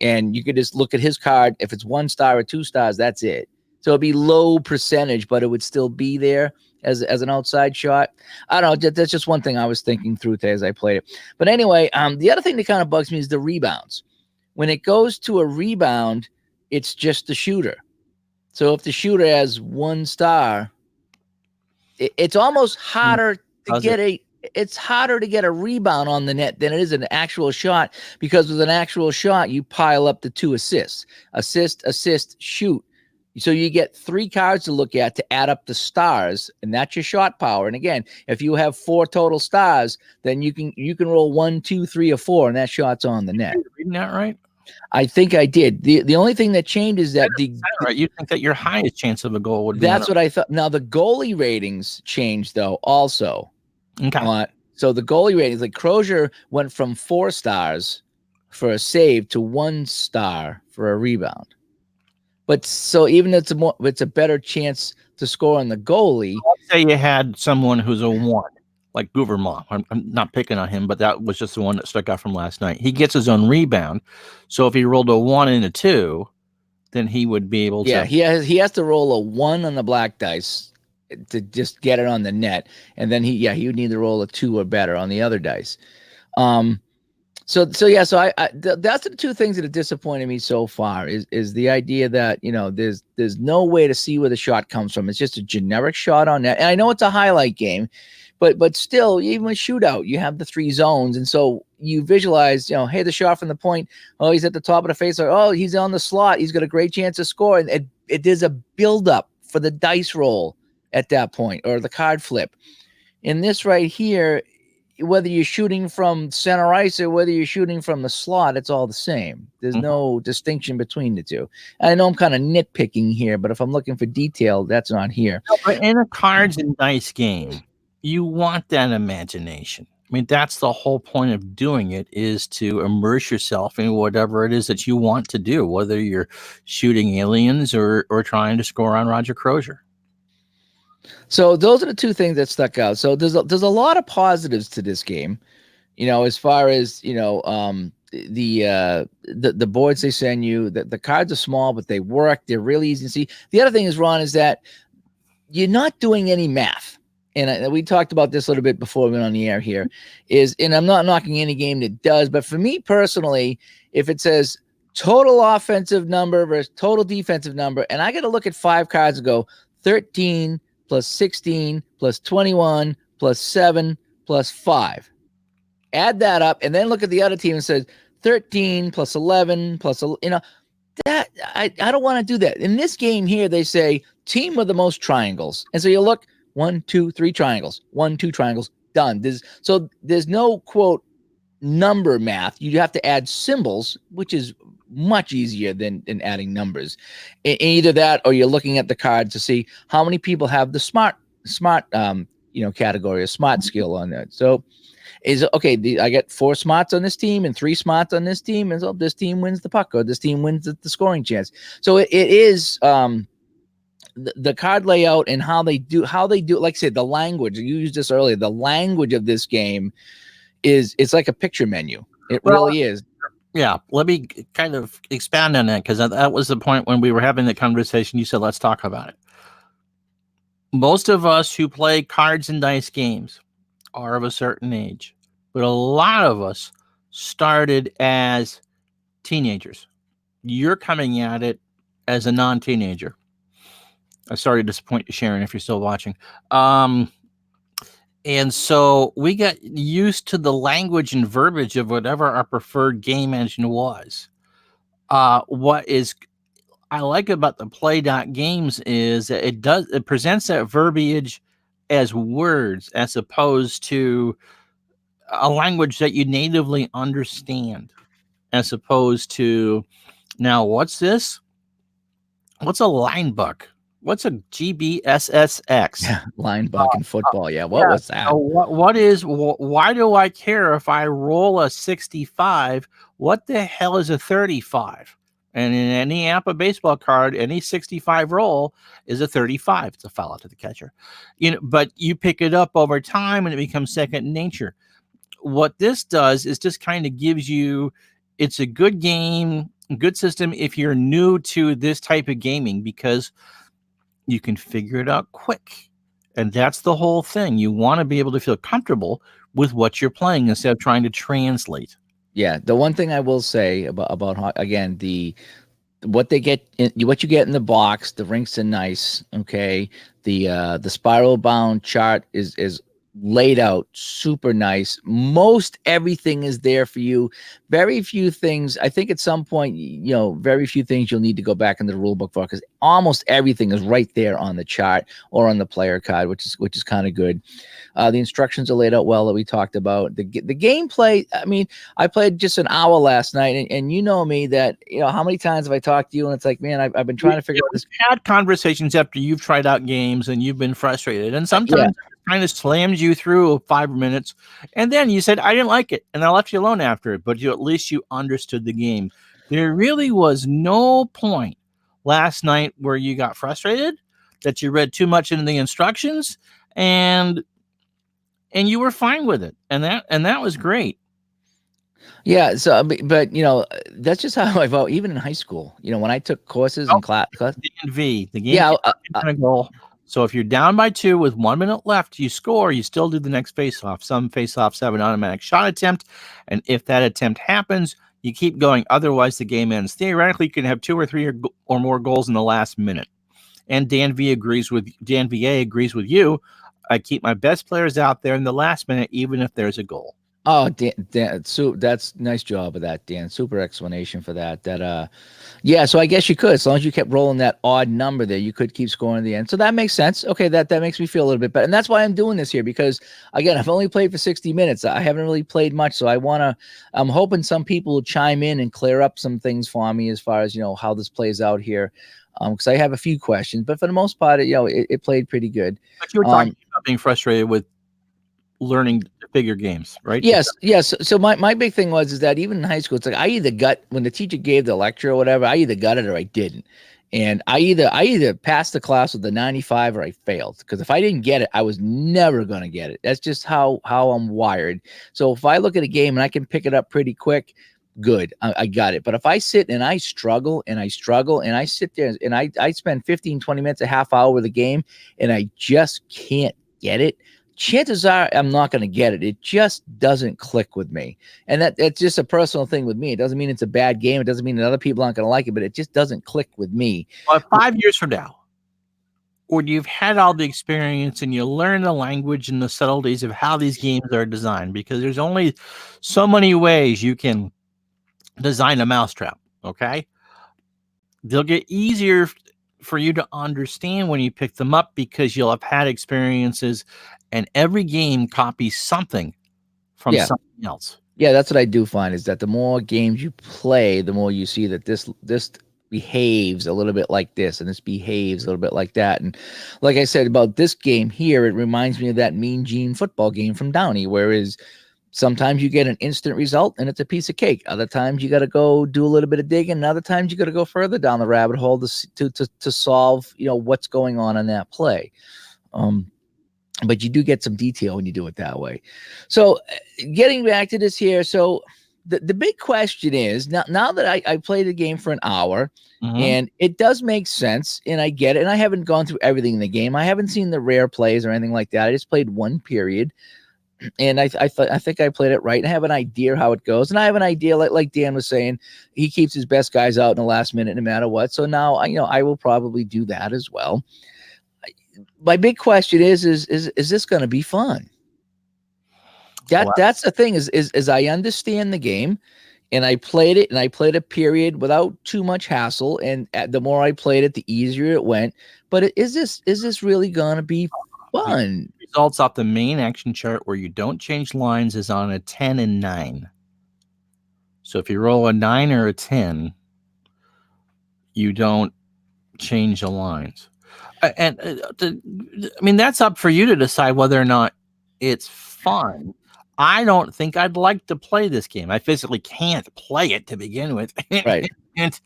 Speaker 1: And you could just look at his card. If it's 1 star or 2 stars, that's it. So it'd be low percentage, but it would still be there as an outside shot. I don't know. That's just one thing I was thinking through today as I played it. But anyway, the other thing that kind of bugs me is the rebounds. When it goes to a rebound, it's just the shooter. So if the shooter has 1 star, it's almost harder to get it's harder to get a rebound on the net than it is an actual shot, because with an actual shot, you pile up the 2 assists. Assist, shoot. So you get 3 cards to look at to add up the stars, and that's your shot power. And again, if you have 4 total stars, then you can roll 1, 2, 3, or 4, and that shot's on the net.
Speaker 2: Are you reading that right?
Speaker 1: I think I did. The only thing that changed is that
Speaker 2: right. You think that your highest chance of a goal would be.
Speaker 1: That's what I thought. Now the goalie ratings changed though also.
Speaker 2: Okay.
Speaker 1: So the goalie ratings, like Crozier went from 4 stars for a save to 1 star for a rebound. But so even it's a better chance to score on the goalie.
Speaker 2: Let's say you had someone who's a 1, like Gouvernement. I'm not picking on him, but that was just the one that stuck out from last night. He gets his own rebound. So if he rolled a 1 and a 2, then he would be able to.
Speaker 1: Yeah, he has to roll a 1 on the black dice to just get it on the net, and then he would need to roll a 2 or better on the other dice. So that's the 2 things that have disappointed me so far is the idea that there's no way to see where the shot comes from. It's just a generic shot on net, and I know it's a highlight game, but still, even with shootout, you have the 3 zones, and so you visualize, hey, the shot from the point, oh, he's at the top of the face, or oh, he's on the slot, he's got a great chance to score, and there's a buildup for the dice roll at that point, or the card flip. In this right here, whether you're shooting from center ice or whether you're shooting from the slot, it's all the same. There's no distinction between the 2. I know I'm kind of nitpicking here, but if I'm looking for detail, that's not here.
Speaker 2: No, but in a cards and dice game, you want that imagination. I mean, that's the whole point of doing it, is to immerse yourself in whatever it is that you want to do, whether you're shooting aliens or trying to score on Roger Crozier.
Speaker 1: So those are the 2 things that stuck out. So there's a lot of positives to this game, as far as the boards they send you. The cards are small, but they work. They're really easy to see. The other thing is, Ron, is that you're not doing any math. And we talked about this a little bit before we went on the air here. And I'm not knocking any game that does, but for me personally, if it says total offensive number versus total defensive number, and I got to look at 5 cards and go 13 plus 16 plus 21 plus 7 plus 5. Add that up, and then look at the other team and says 13 plus 11 plus, that I don't want to do that. In this game here, they say team with the most triangles. And so you look, 1, 2, 3 triangles, 1, 2 triangles, done. There's no quote number math. You have to add symbols, which is much easier than adding numbers. Either that, or you're looking at the cards to see how many people have the smart category, a smart skill on that. So I get 4 smarts on this team and 3 smarts on this team, and so this team wins the puck, or this team wins the scoring chance. So it is the card layout and how they do, like I said, the language, you used this earlier, the language of this game it's like a picture menu. It really is.
Speaker 2: Yeah, let me kind of expand on that, because that was the point when we were having the conversation. You said, let's talk about it. Most of us who play cards and dice games are of a certain age, but a lot of us started as teenagers. You're coming at it as a non-teenager. I'm sorry to disappoint you, Sharon, if you're still watching. And so we got used to the language and verbiage of whatever our preferred game engine was. What I like about the play.games is that it presents that verbiage as words, as opposed to a language that you natively understand, as opposed to, now what's this? What's a line book? what's a GBSSX?
Speaker 1: Yeah, line buck in football. Yeah, what
Speaker 2: Yeah.
Speaker 1: was that?
Speaker 2: So what is why do I care if I roll a 65? What the hell is a 35? And in any APA baseball card, any 65 roll is a 35. It's a foul out to the catcher. But you pick it up over time and it becomes second nature. What this does is just kind of gives you, it's a good game, good system if you're new to this type of gaming, because you can figure it out quick. And that's the whole thing. You want to be able to feel comfortable with what you're playing instead of trying to translate.
Speaker 1: Yeah, the one thing I will say about again, what they get what you get in the box, the rinks are nice. Okay, the spiral bound chart is laid out super nice. Most everything is there for you. Very few things, I think at some point, very few things you'll need to go back into the rule book for, because almost everything is right there on the chart or on the player card, which is kind of good. The instructions are laid out well that we talked about. The gameplay, I mean, I played just an hour last night, and you know me that, how many times have I talked to you and it's like, man, I've been trying to figure out this.
Speaker 2: We've had conversations after you've tried out games and you've been frustrated, and sometimes
Speaker 1: Yeah.
Speaker 2: it kind of slams you through 5 minutes, and then you said, I didn't like it, and I left you alone after it, but at least you understood the game. There really was no point last night where you got frustrated, that you read too much into the instructions, and you were fine with it, and that was great.
Speaker 1: Yeah. So, but that's just how I vote. Even in high school, when I took courses in class.
Speaker 2: D&V, the game.
Speaker 1: Yeah.
Speaker 2: Goal. So if you're down by 2 with 1 minute left, you score, you still do the next face-off. Some face-offs have an automatic shot attempt, and if that attempt happens, you keep going. Otherwise, the game ends. Theoretically, you can have 2 or 3 or more goals in the last minute. And Dan VA agrees with you. I keep my best players out there in the last minute, even if there's a goal.
Speaker 1: Oh, Dan, so that's nice job of that, Dan. Super explanation for that. Yeah. So I guess you could, as long as you kept rolling that odd number there, you could keep scoring in the end. So that makes sense. Okay, that makes me feel a little bit better, and that's why I'm doing this here, because again, I've only played for 60 minutes. I haven't really played much, so I'm hoping some people will chime in and clear up some things for me as far as how this plays out here. Because I have a few questions, but for the most part, it played pretty good.
Speaker 2: But you were talking about being frustrated with learning bigger games, right?
Speaker 1: Yes. So my big thing is that even in high school, it's like I either when the teacher gave the lecture or whatever, I either got it or I didn't. And I either passed the class with the 95 or I failed, because if I didn't get it, I was never going to get it. That's just how I'm wired. So if I look at a game and I can pick it up pretty quick, good, I got it. But if I sit and I struggle and I sit there and I spend 15, 20 minutes, a half hour with a game, and I just can't get it, chances are I'm not going to get it. It just doesn't click with me. And that's just a personal thing with me. It doesn't mean it's a bad game. It doesn't mean that other people aren't going to like it, but it just doesn't click with me.
Speaker 2: Well, 5 years from now, when you've had all the experience and you learn the language and the subtleties of how these games are designed, because there's only so many ways you can design a mousetrap, okay? They'll get easier for you to understand when you pick them up, because you'll have had experiences, and every game copies something from something else.
Speaker 1: Yeah, that's what I do find, is that the more games you play, the more you see that this behaves a little bit like this, and this behaves a little bit like that. And like I said about this game here, it reminds me of that Mean Gene football game from Downey, whereas sometimes you get an instant result and it's a piece of cake. Other times you got to go do a little bit of digging. And other times you got to go further down the rabbit hole to solve, what's going on in that play. But you do get some detail when you do it that way. So getting back to this here. So the big question is, now that I played the game for an hour, and it does make sense, and I get it, and I haven't gone through everything in the game. I haven't seen the rare plays or anything like that. I just played one period. And I think I played it right. I have an idea how it goes, and I have an idea, like Dan was saying, he keeps his best guys out in the last minute, no matter what. So now I will probably do that as well. My big question is this going to be fun? That's the thing is I understand the game, and I played it, and I played a period without too much hassle. And the more I played it, the easier it went. But is this really going to be fun?
Speaker 2: Results off the main action chart where you don't change lines is on a 10 and 9. So if you roll a 9 or a 10, you don't change the lines. I mean, that's up for you to decide whether or not it's fun. I don't think I'd like to play this game. I physically can't play it to begin with.
Speaker 1: Right.
Speaker 2: and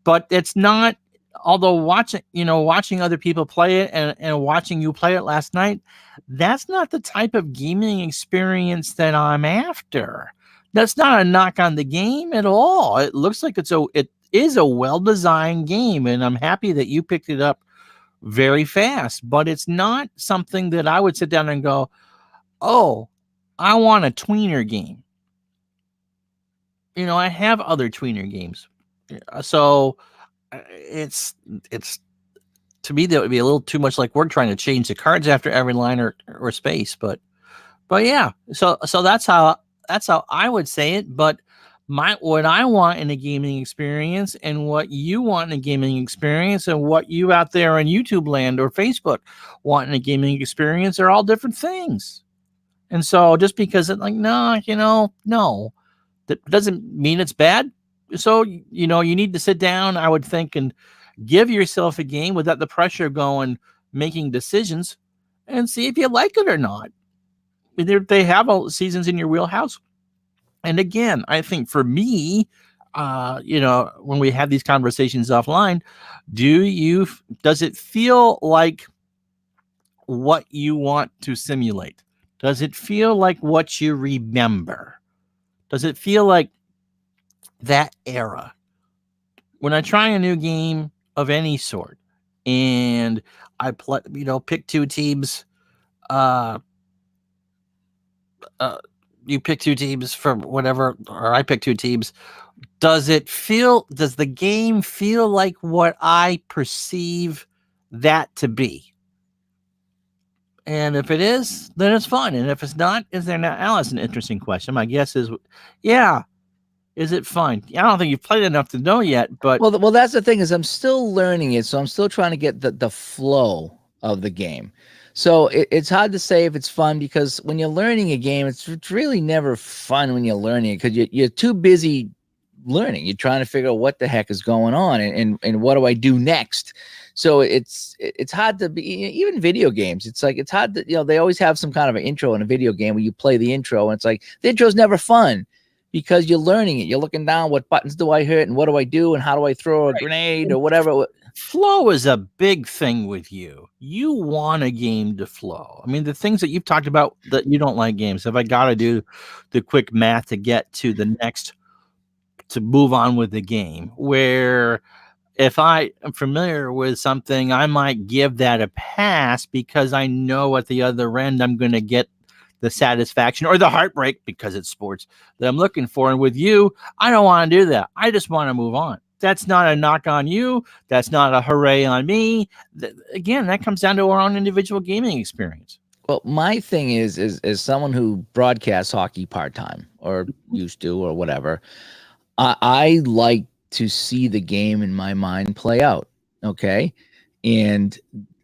Speaker 2: but it's not, although watching other people play it and watching you play it last night, that's not the type of gaming experience that I'm after. That's not a knock on the game at all. It looks like it is a well-designed game, and I'm happy that you picked it up very fast, but it's not something that I would sit down and go, oh, I want a tweener game. I have other tweener games. So it's to me, that would be a little too much like work trying to change the cards after every line or space. But yeah, so that's how I would say it. But what I want in a gaming experience and what you want in a gaming experience and what you out there on YouTube land or Facebook want in a gaming experience are all different things. And so just because it's like, no, that doesn't mean it's bad. So, you need to sit down, I would think, and give yourself a game without the pressure of making decisions and see if you like it or not. They have all seasons in your wheelhouse. And again, I think for me, when we have these conversations offline, does it feel like what you want to simulate? Does it feel like what you remember? Does it feel like that era? When I try a new game of any sort and I play, pick two teams, you pick two teams from whatever, or I pick two teams. Does the game feel like what I perceive that to be? And if it is, then it's fun. And if it's not, is there not? Al, that's an interesting question. My guess is, yeah. Is it fun? I don't think you've played enough to know yet, but
Speaker 1: well, that's the thing is I'm still learning it, so I'm still trying to get the flow of the game. So it's hard to say if it's fun because when you're learning a game, it's really never fun when you're learning it because you're too busy learning. You're trying to figure out what the heck is going on and what do I do next. So it's hard to be, even video games. It's like, it's hard to, they always have some kind of an intro in a video game where you play the intro and it's like, the intro's never fun because you're learning it. You're looking down, what buttons do I hit and what do I do and how do I throw a grenade or whatever.
Speaker 2: Flow is a big thing with you. You want a game to flow. I mean, the things that you've talked about that you don't like games. If I got to do the quick math to get to the next, to move on with the game, where if I am familiar with something, I might give that a pass because I know at the other end I'm going to get the satisfaction or the heartbreak because it's sports that I'm looking for. And with you, I don't want to do that. I just want to move on. That's not a knock on you. That's not a hooray on me. Again, that comes down to our own individual gaming experience.
Speaker 1: Well, my thing is someone who broadcasts hockey part-time or used to or whatever, I like to see the game in my mind play out. Okay. And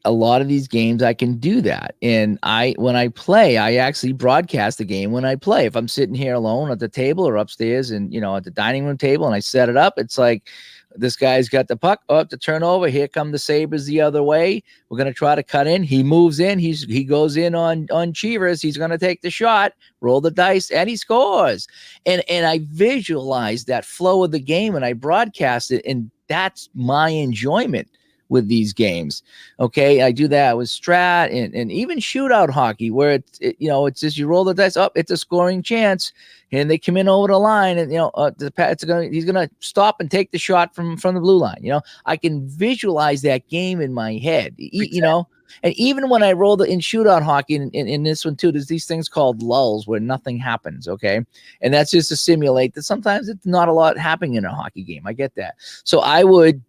Speaker 1: a lot of these games I can do that. And when I play, I actually broadcast the game when I play. If I'm sitting here alone at the table or upstairs and, at the dining room table and I set it up, it's like, this guy's got the puck up to turn over. Here come the Sabres the other way. We're going to try to cut in. He moves in. He goes in on Chivas. He's going to take the shot, roll the dice, and he scores. And I visualize that flow of the game and I broadcast it. And that's my enjoyment with these games. Okay. I do that with Strat and even shootout hockey where it's just you roll the dice up, it's a scoring chance and they come in over the line and, he's going to stop and take the shot from the blue line. I can visualize that game in my head, and even when I roll in shootout hockey in this one too, there's these things called lulls where nothing happens. Okay. And that's just to simulate that sometimes it's not a lot happening in a hockey game. I get that. So I would,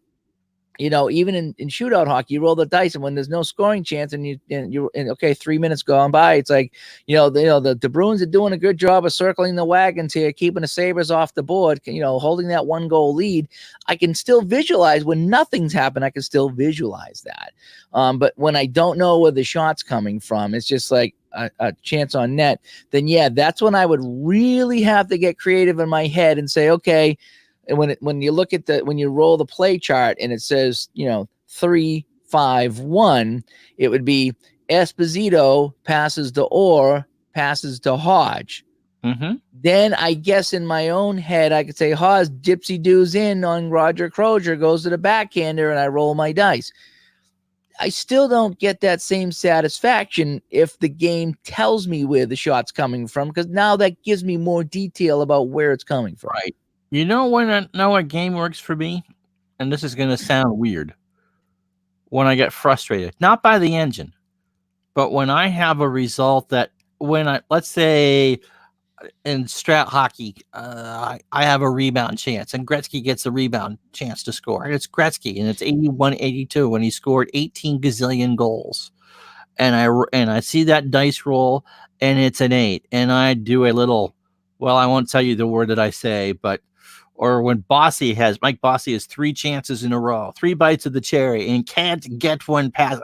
Speaker 1: even in shootout hockey, you roll the dice, and when there's no scoring chance, and okay, 3 minutes gone by, it's like, the Bruins are doing a good job of circling the wagons here, keeping the Sabres off the board, holding that 1-goal lead. I can still visualize when nothing's happened. I can still visualize that. But when I don't know where the shot's coming from, it's just like a chance on net. Then yeah, that's when I would really have to get creative in my head and say, okay. And when you look at when you roll the play chart and it says, 3, 5-1, it would be Esposito passes to Orr, passes to Hodge.
Speaker 2: Mm-hmm.
Speaker 1: Then I guess in my own head, I could say, Haas, gypsy doos in on Roger Crozier, goes to the backhander, and I roll my dice. I still don't get that same satisfaction if the game tells me where the shot's coming from, because now that gives me more detail about where it's coming from.
Speaker 2: Right. You know when I know a game works for me? And this is going to sound weird. When I get frustrated, not by the engine, but when I have a result that let's say in Strat hockey, I have a rebound chance, and Gretzky gets a rebound chance to score. And it's Gretzky, and it's 81-82 when he scored 18 gazillion goals. And I see that dice roll, and it's an 8, and I do a little. Well, I won't tell you the word that I say, but or when Mike Bossy has 3 chances in a row, 3 bites of the cherry, and can't get one past.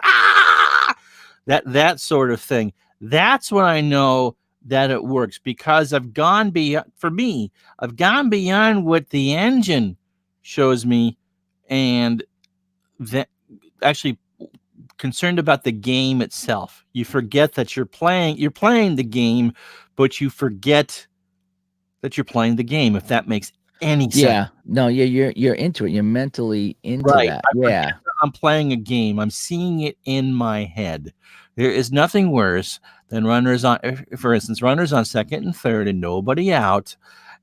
Speaker 2: That sort of thing. That's when I know that it works, because I've gone beyond. For me, I've gone beyond what the engine shows me, and that actually concerned about the game itself. You forget that you're playing the game, but you forget that you're playing the game, if that makes any sense.
Speaker 1: Yeah. No, you're into it. You're mentally into that. Yeah.
Speaker 2: I'm playing a game. I'm seeing it in my head. There is nothing worse than runners on, for instance, runners on second and third and nobody out,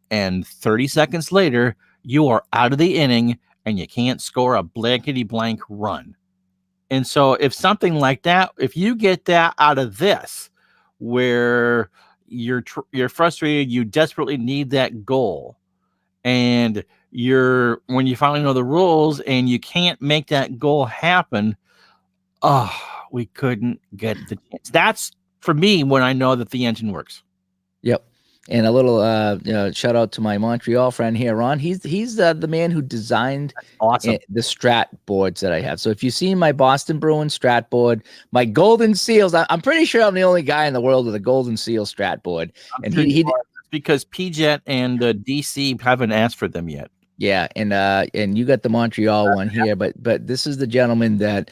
Speaker 2: and 30 seconds later, you are out of the inning and you can't score a blankety blank run. And so if something like that, if you get that out of this, where you're frustrated, you desperately need that goal, and when you finally know the rules and you can't make that goal happen, we couldn't get the chance. That's for me when I know that the engine works.
Speaker 1: Yep. And a little shout out to my Montreal friend here, Ron. He's the man who designed
Speaker 2: Awesome.
Speaker 1: the Strat boards that I have. So if you've seen my Boston Bruins Strat board, my Golden Seals, I'm pretty sure I'm the only guy in the world with a Golden Seal Strat board. And he
Speaker 2: because PJet and DC haven't asked for them yet.
Speaker 1: Yeah, and you got the Montreal one here, but this is the gentleman that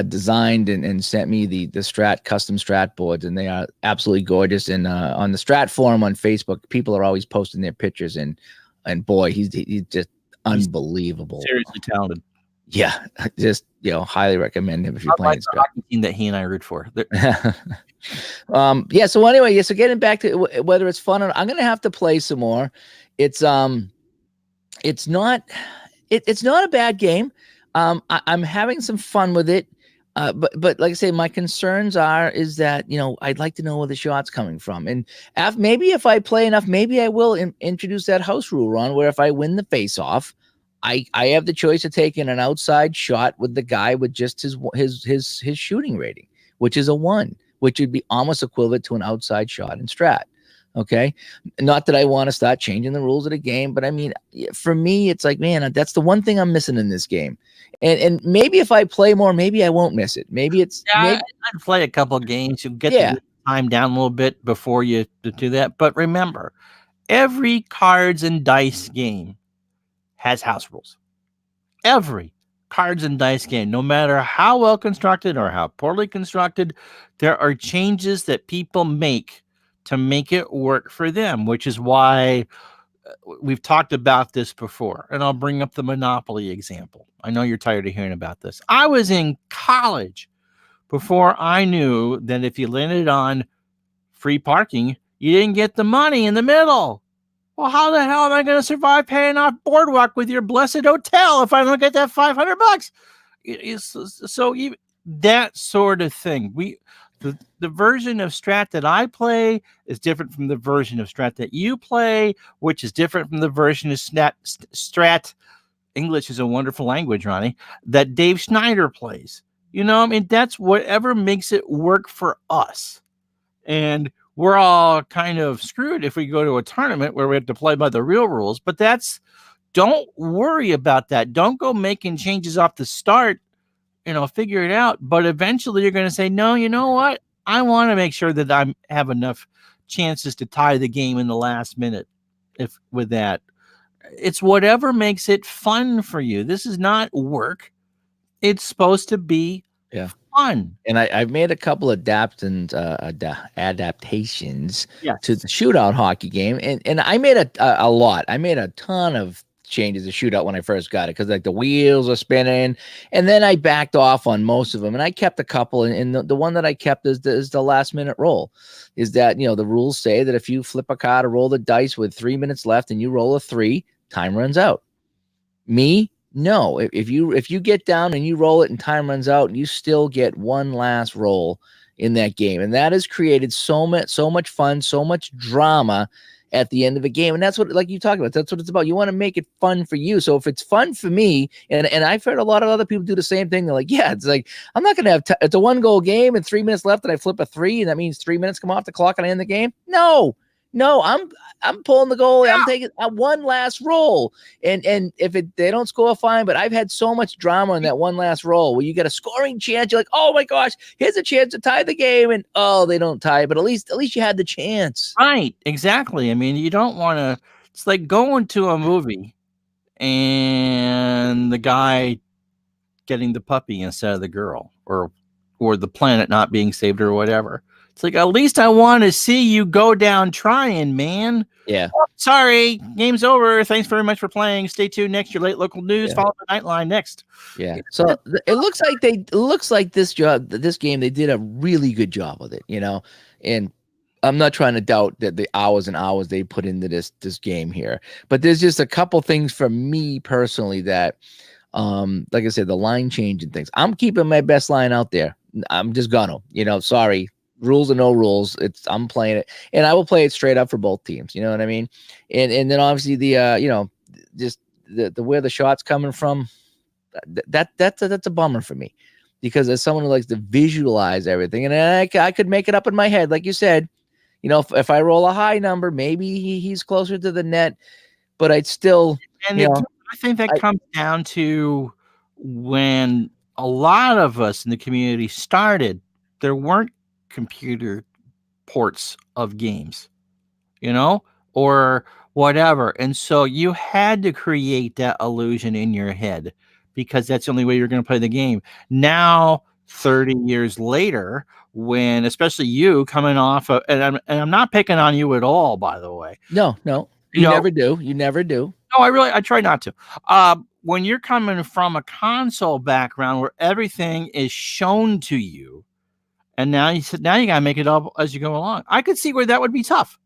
Speaker 1: designed and sent me the Strat custom Strat boards, and they are absolutely gorgeous. And on the Strat forum on Facebook, people are always posting their pictures, and boy, he's just unbelievable.
Speaker 2: Seriously talented.
Speaker 1: Yeah, just highly recommend him if you're playing Strat.
Speaker 2: The team that he and I root for.
Speaker 1: Yeah. So anyway, so getting back to whether it's fun or I'm gonna have to play some more. It's not a bad game. I'm having some fun with it. But like I say, my concerns is that, I'd like to know where the shot's coming from. And maybe if I play enough, maybe I will introduce that house rule, Ron, where if I win the face off, I have the choice of taking an outside shot with the guy with just his shooting rating, which is a 1, which would be almost equivalent to an outside shot in Strat. Okay. Not that I want to start changing the rules of the game, but I mean, for me, it's like, man, that's the one thing I'm missing in this game. And maybe if I play more, maybe I won't miss it. Maybe it's
Speaker 2: I'd play a couple of games. You get the time down a little bit before you do that. But remember, every cards and dice game has house rules. Every cards and dice game, no matter how well constructed or how poorly constructed, there are changes that people make to make it work for them, which is why we've talked about this before. And I'll bring up the Monopoly example. I know you're tired of hearing about this. I was in college before I knew that if you landed on free parking, you didn't get the money in the middle. Well, how the hell am I going to survive paying off Boardwalk with your blessed hotel if I don't get that $500? So even that sort of thing. The version of Strat that I play is different from the version of Strat that you play, which is different from the version of Strat. English is a wonderful language, Ronnie, that Dave Schneider plays. That's whatever makes it work for us. And we're all kind of screwed if we go to a tournament where we have to play by the real rules. But don't worry about that. Don't go making changes off the start. Figure it out. But eventually you're going to say, no, you know what? I want to make sure that I have enough chances to tie the game in the last minute. With that, it's whatever makes it fun for you. This is not work. It's supposed to be fun.
Speaker 1: And I've made a couple adaptations
Speaker 2: Yes.
Speaker 1: to the shootout hockey game, and I made a lot. I made a ton of changes to shootout when I first got it because like the wheels are spinning, and then I backed off on most of them, and I kept a couple. And the one that I kept is the last minute roll. Is that the rules say that if you flip a card or roll the dice with 3 minutes left and you roll a 3, time runs out. Me, no. If you get down and you roll it and time runs out, you still get one last roll in that game, and that has created so much fun, so much drama at the end of a game. And that's what, like you talked about, that's what it's about. You want to make it fun for you. So if it's fun for me, and I've heard a lot of other people do the same thing. They're like, yeah, it's like I'm not gonna have it's a 1-goal game and 3 minutes left, and I flip a 3, and that means 3 minutes come off the clock and I end the game. No, I'm pulling the goalie. Yeah. I'm taking one last roll, and if they don't score, fine. But I've had so much drama in that one last roll where you get a scoring chance. You're like, oh my gosh, here's a chance to tie the game, and they don't tie. But at least you had the chance.
Speaker 2: Right, exactly. I mean, you don't want to. It's like going to a movie and the guy getting the puppy instead of the girl, or the planet not being saved, or whatever. It's like, at least I want to see you go down trying, man.
Speaker 1: Yeah.
Speaker 2: Oh, sorry, game's over. Thanks very much for playing. Stay tuned next. Your late local news. Follow the Nightline next.
Speaker 1: Yeah. So it looks like this game, they did a really good job with it, and I'm not trying to doubt that the hours and hours they put into this game here, but there's just a couple things for me personally that, like I said, the line change and things. I'm keeping my best line out there. I'm just gonna, sorry. Rules or no rules, I'm playing it, and I will play it straight up for both teams. You know what I mean? And then obviously the just the where the shot's coming from, that's a bummer for me, because as someone who likes to visualize everything, and I could make it up in my head, like you said, if I roll a high number, maybe he's closer to the net, but I'd still,
Speaker 2: I think that comes down to when a lot of us in the community started, there weren't computer ports of games, or whatever. And so you had to create that illusion in your head, because that's the only way you're going to play the game. Now, 30 years later, when especially you coming off of, and I'm not picking on you at all, by the way.
Speaker 1: No, you never do. You never do.
Speaker 2: No, I try not to. When you're coming from a console background where everything is shown to you, and now you gotta make it up as you go along. I could see where that would be tough.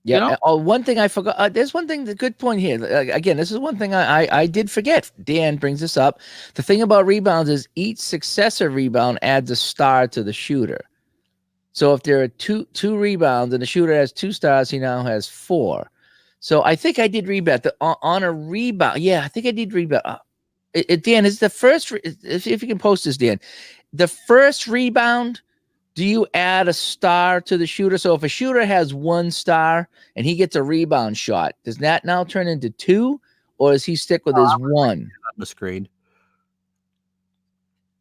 Speaker 1: Yeah. One thing I forgot. There's one thing. The good point here. Again, this is one thing I did forget. Dan brings this up. The thing about rebounds is each successive rebound adds a star to the shooter. So if there are two rebounds and the shooter has 2 stars, he now has 4. So I think I did rebound on a rebound. Yeah, I think I did rebound. Dan, is the first? If you can post this, Dan. The first rebound, do you add a star to the shooter? So if a shooter has 1 star and he gets a rebound shot, does that now turn into 2, or does he stick with his 1?
Speaker 2: On the screen.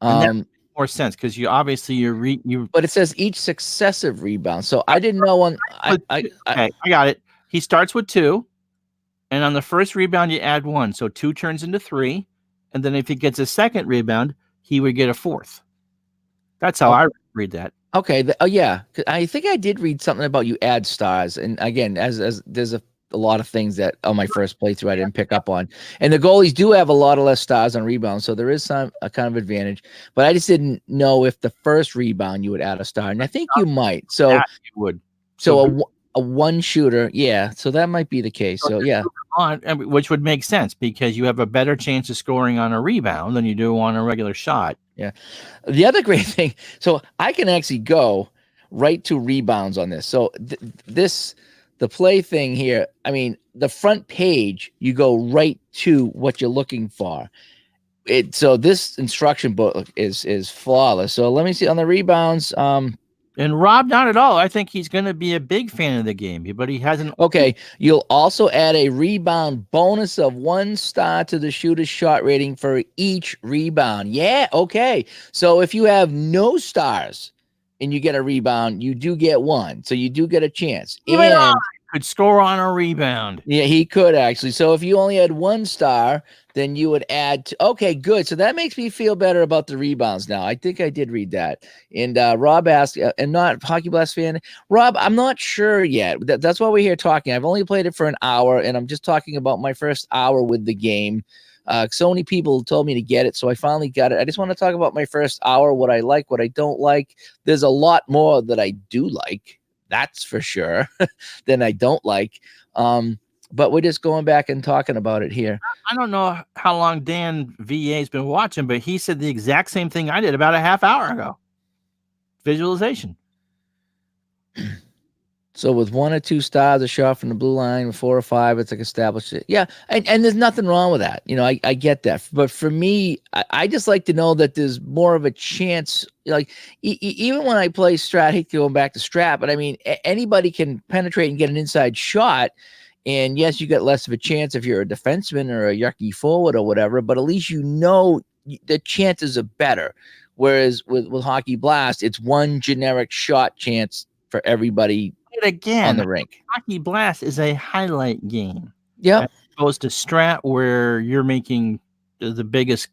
Speaker 2: That makes more sense, because you obviously you.
Speaker 1: But it says each successive rebound. So I didn't know one.
Speaker 2: Okay, I got it. He starts with 2, and on the first rebound you add 1, so 2 turns into 3, and then if he gets a second rebound, he would get a 4th. That's how I read that.
Speaker 1: Okay. Yeah. I think I did read something about you add stars. And again, as there's a lot of things that on my first playthrough I didn't pick up on. And the goalies do have a lot of less stars on rebounds, so there is a kind of advantage. But I just didn't know if the first rebound you would add a star. And I think you might. So
Speaker 2: you would.
Speaker 1: So a 1 shooter, yeah. So that might be the case. So yeah.
Speaker 2: Which would make sense, because you have a better chance of scoring on a rebound than you do on a regular shot.
Speaker 1: Yeah. The other great thing, so I can actually go right to rebounds on this. So the play thing here, I mean, the front page, you go right to what you're looking for. So this instruction book is flawless. So let me see on the rebounds.
Speaker 2: And Rob, not at all. I think he's going to be a big fan of the game, but he hasn't.
Speaker 1: Okay. You'll also add a rebound bonus of 1 star to the shooter's shot rating for each rebound. Yeah. Okay. So if you have no stars and you get a rebound, you do get 1. So you do get a chance.
Speaker 2: could score on a rebound.
Speaker 1: Yeah, he could actually. So if you only had 1 star, then you would add okay, good. So that makes me feel better about the rebounds now. I think I did read that. And Rob asked, and not Hockey Blast fan, Rob, I'm not sure yet. That's why we're here talking. I've only played it for an hour, and I'm just talking about my first hour with the game. So many people told me to get it, so I finally got it. I just want to talk about my first hour, what I like, what I don't like. There's a lot more that I do like, that's for sure, than I don't like. But we're just going back and talking about it here.
Speaker 2: I don't know how long Dan VA's been watching, but he said the exact same thing I did about a half hour ago. Visualization.
Speaker 1: So with 1 or 2 stars, a shot from the blue line, with 4 or 5, it's like established it. Yeah, and there's nothing wrong with that. I get that. But for me, I just like to know that there's more of a chance. Like even when I play Strat, I hate going back to Strat, but I mean anybody can penetrate and get an inside shot. And yes, you get less of a chance if you're a defenseman or a yucky forward or whatever, but at least the chances are better. Whereas with Hockey Blast, it's one generic shot chance for everybody
Speaker 2: again
Speaker 1: on the rink.
Speaker 2: Hockey Blast is a highlight game.
Speaker 1: Yep.
Speaker 2: As opposed to Strat, where you're making the biggest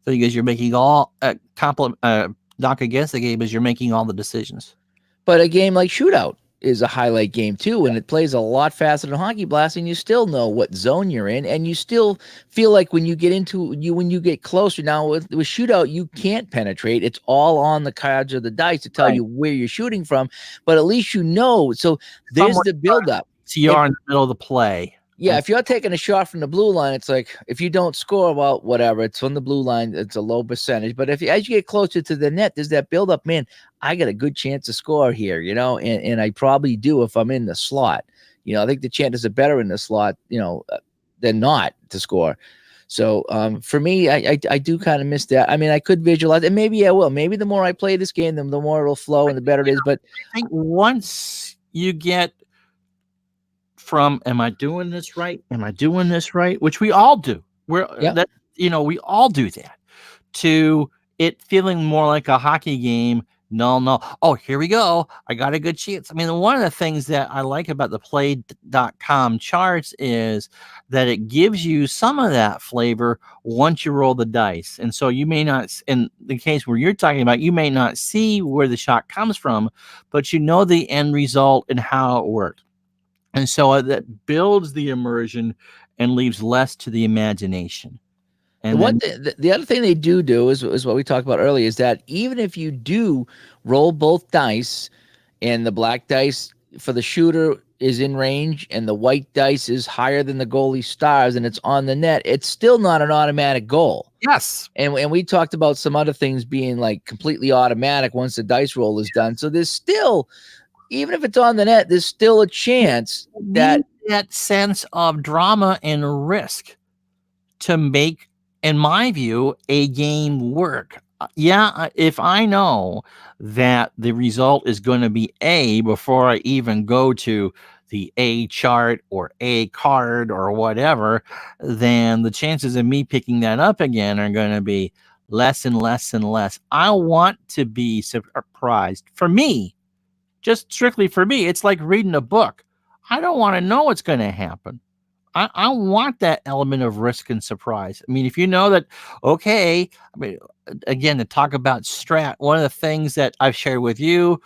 Speaker 2: thing is you're making all knock against the game is you're making all the decisions.
Speaker 1: But a game like Shootout is a highlight game too, and it plays a lot faster than Hockey Blast, and you still know what zone you're in, and you still feel like when you get closer. Now with Shootout, you can't penetrate. It's all on the cards or the dice to tell you where you're shooting from, but at least you know. So there's the buildup.
Speaker 2: So you are in the middle of the play.
Speaker 1: Yeah, if you're taking a shot from the blue line, it's like if you don't score, well, whatever. It's from the blue line. It's a low percentage. But as you get closer to the net, there's that buildup. Man, I got a good chance to score here, and I probably do if I'm in the slot. I think the chances are better in the slot, than not to score. So for me, I do kind of miss that. I mean, I could visualize, and maybe I will. Maybe the more I play this game, the more it'll flow and the better it is. But
Speaker 2: I think once you get from am I doing this right? Am I doing this right? Which we all do. We all do that. To it feeling more like a hockey game. No. Oh, here we go. I got a good chance. I mean, one of the things that I like about the play.com charts is that it gives you some of that flavor once you roll the dice. And so you may not, in the case where you're talking about, you may not see where the shot comes from, but you know the end result and how it worked. And so that builds the immersion and leaves less to the imagination. And
Speaker 1: the other thing they do is what we talked about earlier, is that even if you do roll both dice and the black dice for the shooter is in range and the white dice is higher than the goalie stars and it's on the net, it's still not an automatic goal.
Speaker 2: Yes.
Speaker 1: And we talked about some other things being like completely automatic once the dice roll is done. So there's still, even if it's on the net, there's still a chance that
Speaker 2: sense of drama and risk to make, in my view, a game work. If I know that the result is going to be A before I even go to the A chart or A card or whatever, then the chances of me picking that up again are going to be less and less and less. I want to be surprised. For me, just strictly for me, it's like reading a book. I don't want to know what's going to happen. I want that element of risk and surprise. I mean, if you know that, okay, I mean, again, to talk about Strat, one of the things that I've shared with you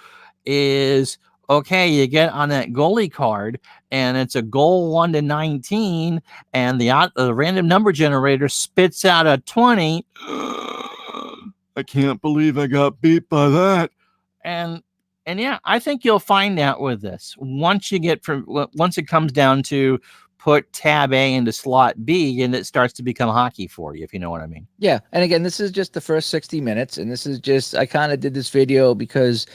Speaker 2: is, okay, you get on that goalie card and it's a goal 1 to 19 and the random number generator spits out a 20. I can't believe I got beat by that. And yeah, I think you'll find out with this once it comes down to put tab A into slot B and it starts to become hockey for you, if you know what I mean.
Speaker 1: Yeah. And again, this is just the first 60 minutes. And this is just, I kind of did this video because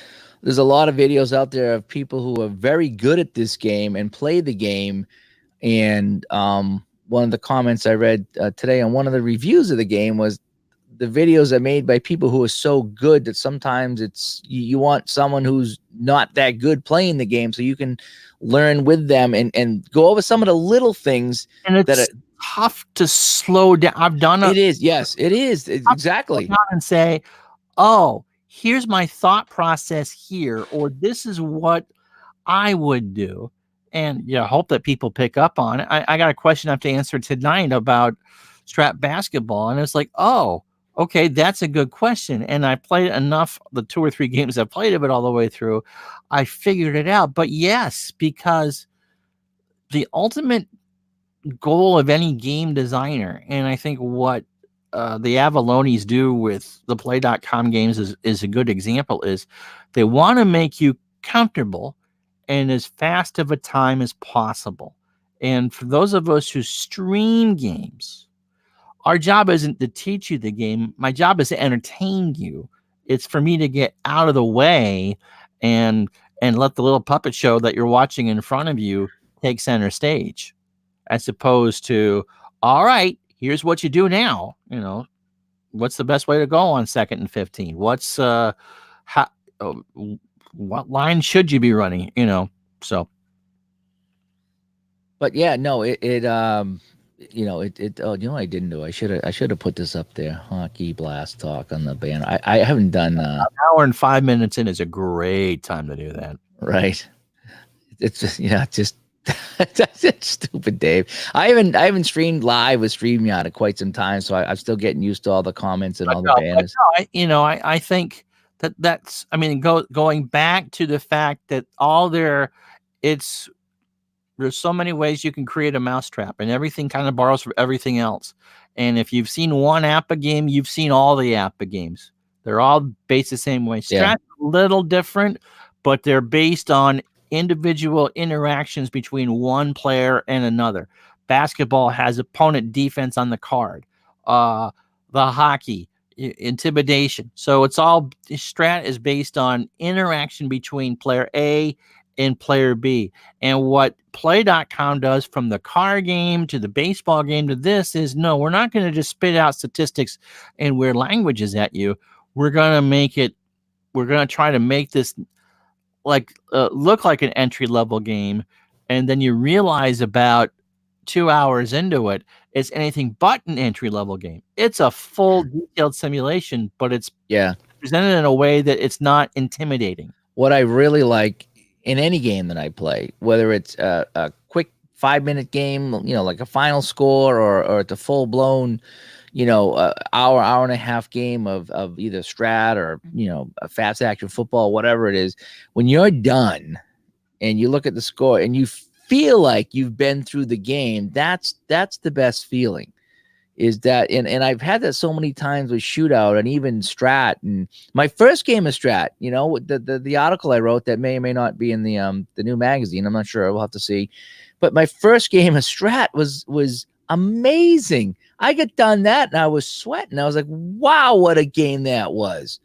Speaker 1: there's a lot of videos out there of people who are very good at this game and play the game. And one of the comments I read today on one of the reviews of the game was, the videos are made by people who are so good that sometimes it's you want someone who's not that good playing the game so you can learn with them and go over some of the little things.
Speaker 2: And it's tough to slow down. I've done it.
Speaker 1: It is. Yes, it is. Exactly.
Speaker 2: And say, oh, here's my thought process here, or this is what I would do. and hope that people pick up on it. I got a question I have to answer tonight about Strat basketball, and it's like, oh, okay, that's a good question. And I played enough, the 2 or 3 games I played of it all the way through, I figured it out. But yes, because the ultimate goal of any game designer, and I think what the Avalonis do with the Play.com games is a good example, is they want to make you comfortable and as fast of a time as possible. And for those of us who stream games, our job isn't to teach you the game. My job is to entertain you. It's for me to get out of the way and let the little puppet show that you're watching in front of you take center stage, as opposed to, all right, here's what you do now. What's the best way to go on 2nd and 15? What's what line should you be running? So.
Speaker 1: But yeah, no, it oh, what I didn't do? I should have put this up there. Hockey Blast Talk on the banner. I haven't done
Speaker 2: An hour and 5 minutes in is a great time to do that.
Speaker 1: Right. It's just that's stupid, Dave. I haven't streamed live with StreamYard in quite some time, so I'm still getting used to all the comments and all the banners.
Speaker 2: I think that's going back to the fact that there's so many ways you can create a mousetrap, and everything kind of borrows from everything else. And if you've seen one APA game, you've seen all the APA games. They're all based the same way. Strat's a little different, but they're based on individual interactions between one player and another. Basketball has opponent defense on the card. The hockey, intimidation. So Strat is based on interaction between player A and player B. And what Play.com does, from the car game to the baseball game to this, is no, we're not going to just spit out statistics and weird languages at you. We're going to try to make this look like an entry-level game, and then you realize about 2 hours into it, it's anything but an entry-level game. It's a full detailed simulation, but it's presented in a way that it's not intimidating.
Speaker 1: What I really like in any game that I play, whether it's a quick 5-minute game, like a final score, or it's a full-blown, hour and a half game of either Strat or, a fast action football, whatever it is, when you're done and you look at the score and you feel like you've been through the game, that's the best feeling. Is that, and I've had that so many times with Shootout and even Strat. And my first game of Strat, the article I wrote that may or may not be in the new magazine, I'm not sure, we'll have to see. But my first game of Strat was amazing. I got done that and I was sweating. I was like, wow, what a game that was.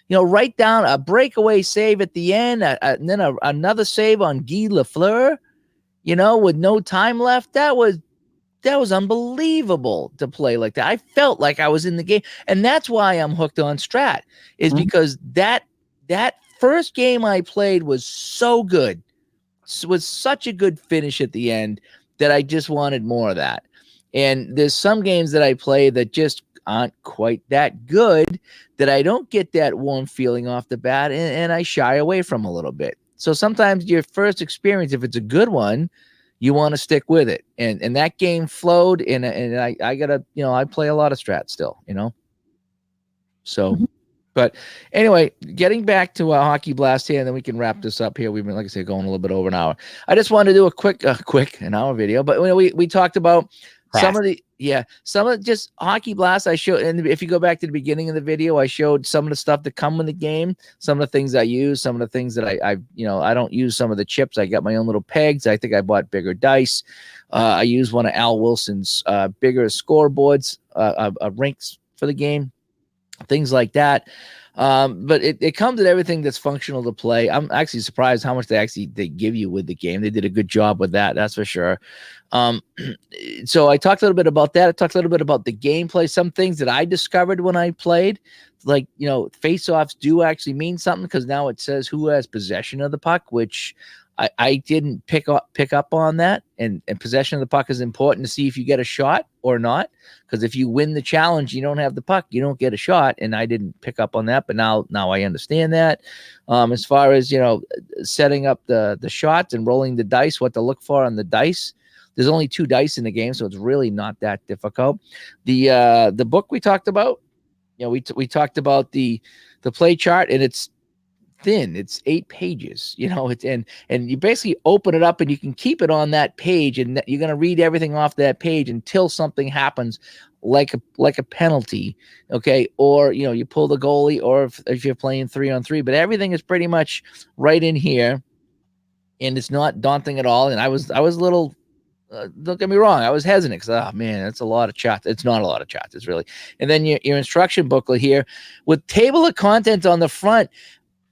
Speaker 1: Right down a breakaway save at the end, and then another save on Guy Lafleur, with no time left. That was unbelievable to play like that. I felt like I was in the game. And that's why I'm hooked on Strat, is because that first game I played was so good. It was such a good finish at the end that I just wanted more of that. And there's some games that I play that just aren't quite that good, that I don't get that warm feeling off the bat, and I shy away from a little bit. So sometimes your first experience, if it's a good one, you want to stick with it. And that game flowed, and I gotta, I play a lot of Strat still, So, but anyway, getting back to Hockey Blast here, and then we can wrap this up here. We've been, like I said, going a little bit over an hour. I just wanted to do a quick an hour video, but we talked about some of just Hockey Blast. I showed, and if you go back to the beginning of the video, I showed some of the stuff that come in the game, some of the things I use, some of the things that I don't use some of the chips. I got my own little pegs. I think I bought bigger dice. I use one of Al Wilson's bigger scoreboards, rinks for the game, things like that. But it comes with everything that's functional to play. I'm actually surprised how much they give you with the game. They did a good job with that, that's for sure. So I talked a little bit about that. I talked a little bit about the gameplay, some things that I discovered when I played, like, face-offs do actually mean something, because now it says who has possession of the puck, which I didn't pick up on that, and possession of the puck is important to see if you get a shot or not, because if you win the challenge, you don't have the puck, you don't get a shot, and I didn't pick up on that, but now I understand that. As far as setting up the shots and rolling the dice, what to look for on the dice. There's only 2 dice in the game, so it's really not that difficult. The book we talked about, we talked about the play chart, and it's thin. It's 8 pages, it's and you basically open it up and you can keep it on that page, and you're going to read everything off that page until something happens, like a penalty, okay, or you pull the goalie, or if you're playing 3-on-3, but everything is pretty much right in here, and it's not daunting at all. And I was a little don't get me wrong, I was hesitant because, oh man, that's a lot of chats. It's not a lot of chats, it's really. And then your instruction booklet here with table of contents on the front.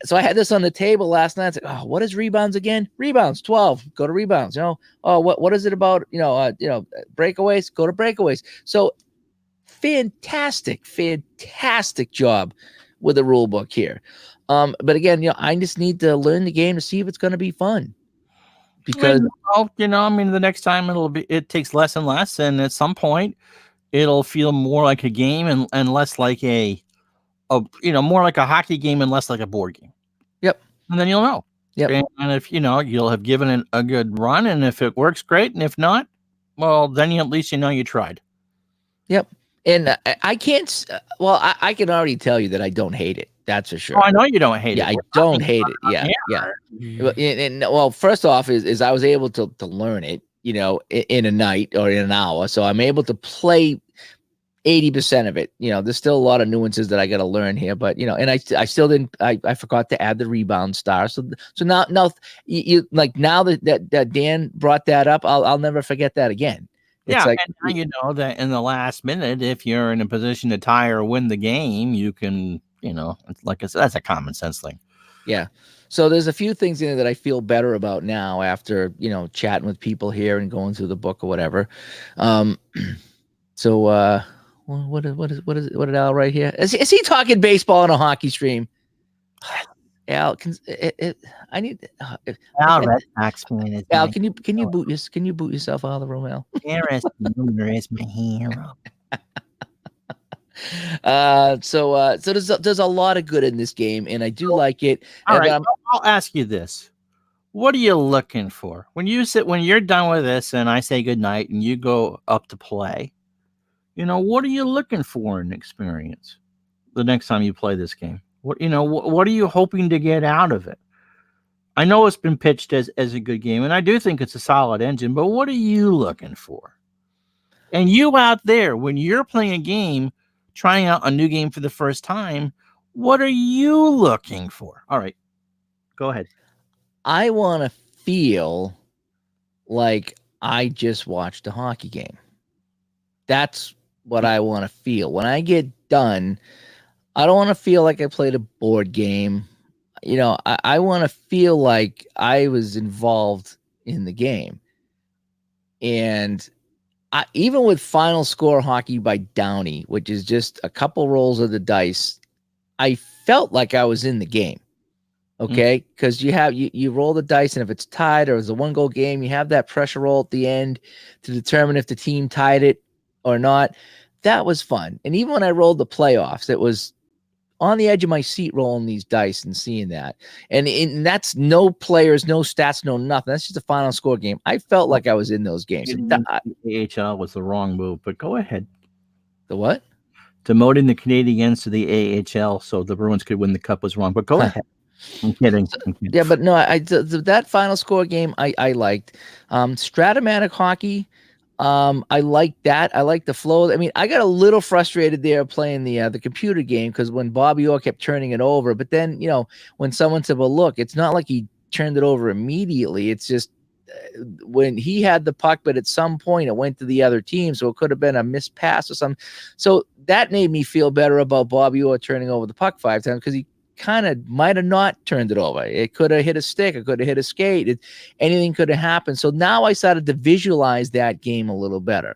Speaker 1: So I had this on the table last night. It's like, oh, what is rebounds again? Rebounds, 12. Go to rebounds. Oh, what is it about? Breakaways. Go to breakaways. So fantastic job with the rule book here. But again, I just need to learn the game to see if it's going to be fun. Because
Speaker 2: the next time it takes less and less, and at some point it'll feel more like a game and less like more like a hockey game and less like a board game.
Speaker 1: Yep.
Speaker 2: And then you'll know.
Speaker 1: Yep.
Speaker 2: And if you'll have given it a good run, and if it works, great, and if not, well, then at least you tried.
Speaker 1: Yep. And I can't. Well, I can already tell you that I don't hate it. That's for sure.
Speaker 2: Oh, I know you don't hate it.
Speaker 1: Yeah, I don't hate it. Yeah. Well, first off, is I was able to learn it, in a night or in an hour. So I'm able to play 80% of it. There's still a lot of nuances that I got to learn here, but and I still didn't. I forgot to add the rebound star. So now you like, now that Dan brought that up, I'll never forget that again. It's
Speaker 2: and now you know that in the last minute, if you're in a position to tie or win the game, you can, like I said, that's a common sense thing.
Speaker 1: Yeah. So there's a few things in it that I feel better about now after, chatting with people here and going through the book or whatever. So what did Al write here? Is he talking baseball on a hockey stream? Al, I need
Speaker 2: Al, Red Sox fan is
Speaker 1: Al. Can you boot yourself out of the room, Al?
Speaker 2: Harris Jr. is my hero.
Speaker 1: So there's a lot of good in this game, and I do like it.
Speaker 2: All right, I'll ask you this: what are you looking for when you're done with this, and I say goodnight, and you go up to play? What are you looking for in experience the next time you play this game? What are you hoping to get out of it? I know it's been pitched as a good game, and I do think it's a solid engine, but what are you looking for? And you out there, when you're playing a game, trying out a new game for the first time, what are you looking for? All right, go ahead.
Speaker 1: I want to feel like I just watched a hockey game. That's what I want to feel. When I get done, I don't want to feel like I played a board game. I want to feel like I was involved in the game. And even with Final Score Hockey by Downey, which is just a couple rolls of the dice, I felt like I was in the game. Okay, because you roll the dice, and if it's tied or it's a 1-goal game, you have that pressure roll at the end to determine if the team tied it or not. That was fun. And even when I rolled the playoffs, it was on the edge of my seat rolling these dice and seeing that. And that's no players, no stats, no nothing. That's just a Final Score game. I felt like I was in those games.
Speaker 2: The AHL was the wrong move, but go ahead.
Speaker 1: The what?
Speaker 2: Demoting the Canadiens to the AHL so the Bruins could win the cup was wrong, but go ahead. I'm kidding.
Speaker 1: Yeah, but no, that Final Score game I liked. Stratomatic Hockey, I like that. I like the flow. I mean, I got a little frustrated there playing the computer game, because when Bobby Orr kept turning it over, but then when someone said, "Well, look, it's not like he turned it over immediately. It's just when he had the puck, but at some point it went to the other team, so it could have been a missed pass or something." So that made me feel better about Bobby Orr turning over the puck 5 times, because he kind of might have not turned it over. It could have hit a stick. It could have hit a skate. Anything could have happened. So now I started to visualize that game a little better.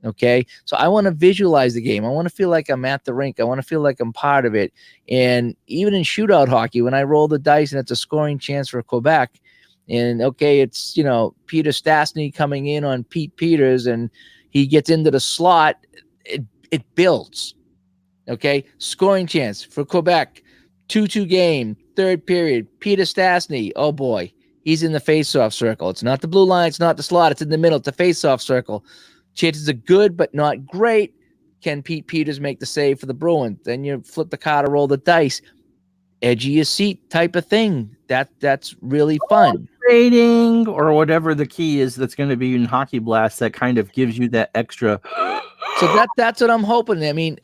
Speaker 1: Okay. So I want to visualize the game. I want to feel like I'm at the rink. I want to feel like I'm part of it. And even in shootout hockey, when I roll the dice and it's a scoring chance for Quebec, And okay, it's, you know, Peter Stastny coming in on Pete Peters, and he gets into the slot. It builds. Okay, scoring chance for Quebec, 2-2 game, third period. Peter Stastny, oh boy, he's in the face-off circle. It's not the blue line, it's not the slot, it's in the middle. It's the face-off circle. Chances are good, but not great. Can Pete Peters make the save for the Bruins? Then you flip the card or roll the dice. Edge of your seat type of thing. That's really fun.
Speaker 2: Rating or whatever the key is that's going to be in Hockey Blast that kind of gives you that extra.
Speaker 1: So that's what I'm hoping. I mean,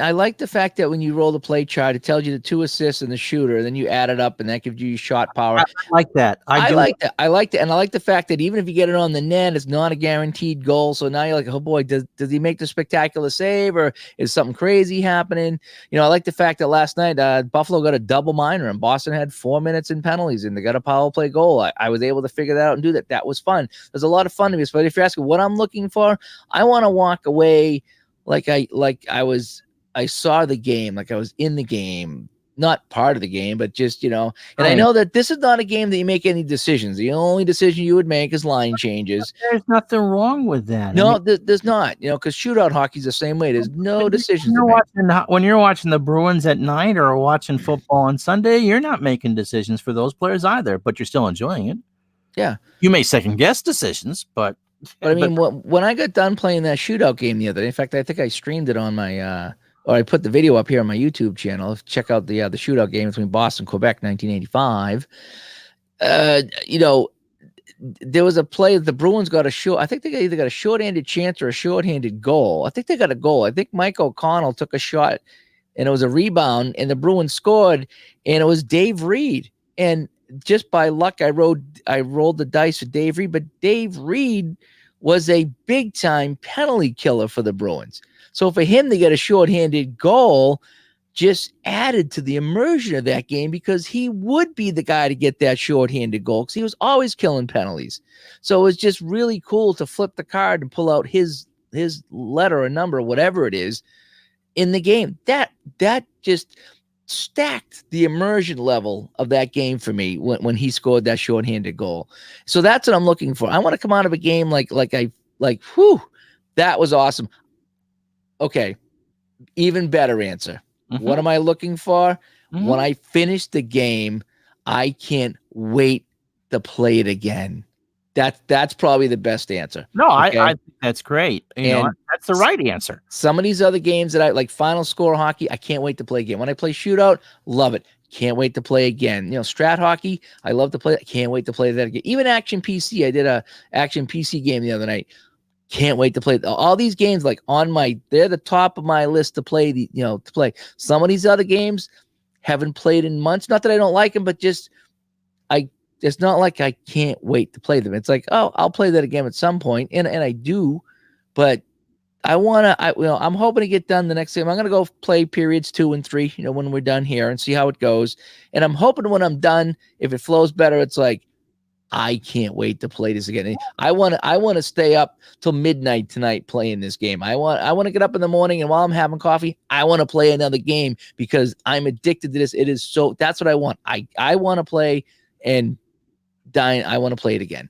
Speaker 1: I like the fact that when you roll the play chart, it tells you the 2 assists and the shooter, and then you add it up, and that gives you shot power.
Speaker 2: I like that.
Speaker 1: I like that. I like that, and I like the fact that even if you get it on the net, it's not a guaranteed goal. So now you're like, oh boy, does he make the spectacular save, or is something crazy happening? You know, I like the fact that last night Buffalo got a double minor, and Boston had 4 minutes in penalties, and they got a power play goal. I was able to figure that out and do that. That was fun. There's a lot of fun to this. But if you're asking what I'm looking for, I want to walk away I saw the game, like I was in the game, not part of the game, but just, you know, and I know that this is not a game that you make any decisions. The only decision you would make is line changes.
Speaker 2: There's nothing wrong with that.
Speaker 1: No, there's not, you know, because shootout hockey's the same way. There's no decisions.
Speaker 2: When you're watching the Bruins at night or watching football on Sunday, you're not making decisions for those players either, but you're still enjoying it.
Speaker 1: Yeah.
Speaker 2: You may second guess decisions, but
Speaker 1: I mean, when I got done playing that shootout game the other day, in fact, I think I streamed it on my, or I put the video up here on my YouTube channel. Check out the shootout game between Boston and Quebec, 1985. You know, there was a play that the Bruins got a short. I think they either got a short-handed chance or a short-handed goal. I think they got a goal. I think Mike O'Connell took a shot, and it was a rebound, and the Bruins scored, and it was Dave Reed. And just by luck, I rolled the dice with Dave Reed, but Dave Reed was a big-time penalty killer for the Bruins. So for him to get a shorthanded goal just added to the immersion of that game, because he would be the guy to get that shorthanded goal because he was always killing penalties. So it was just really cool to flip the card and pull out his letter or number, whatever it is, in the game. That just stacked the immersion level of that game for me when he scored that shorthanded goal. So that's what I'm looking for. I want to come out of a game like whew, that was awesome. Okay, even better answer. Mm-hmm. What am I looking for? Mm-hmm. When I finish the game, I can't wait to play it again. That's probably the best answer.
Speaker 2: No, okay? I think that's great. You know, that's the right answer.
Speaker 1: Some of these other games that I like, final score hockey, I can't wait to play again. When I play shootout, love it. Can't wait to play again. You know, Strat hockey, I love to play. I can't wait to play that again. Even Action PC, I did a Action PC game the other night. Can't wait to play all these games. Like they're the top of my list to play. To play some of these other games, haven't played in months. Not that I don't like them, but just it's not like I can't wait to play them. It's like, oh, I'll play that again at some point, and I do, but I'm hoping to get done the next game. I'm gonna go play periods 2 and 3, when we're done here, and see how it goes. And I'm hoping when I'm done, if it flows better, it's like, I can't wait to play this again. I want to stay up till midnight tonight playing this game. I want to get up in the morning, and while I'm having coffee, I want to play another game because I'm addicted to this. It is so, that's what I want. I want to play and dying. I want to play it again.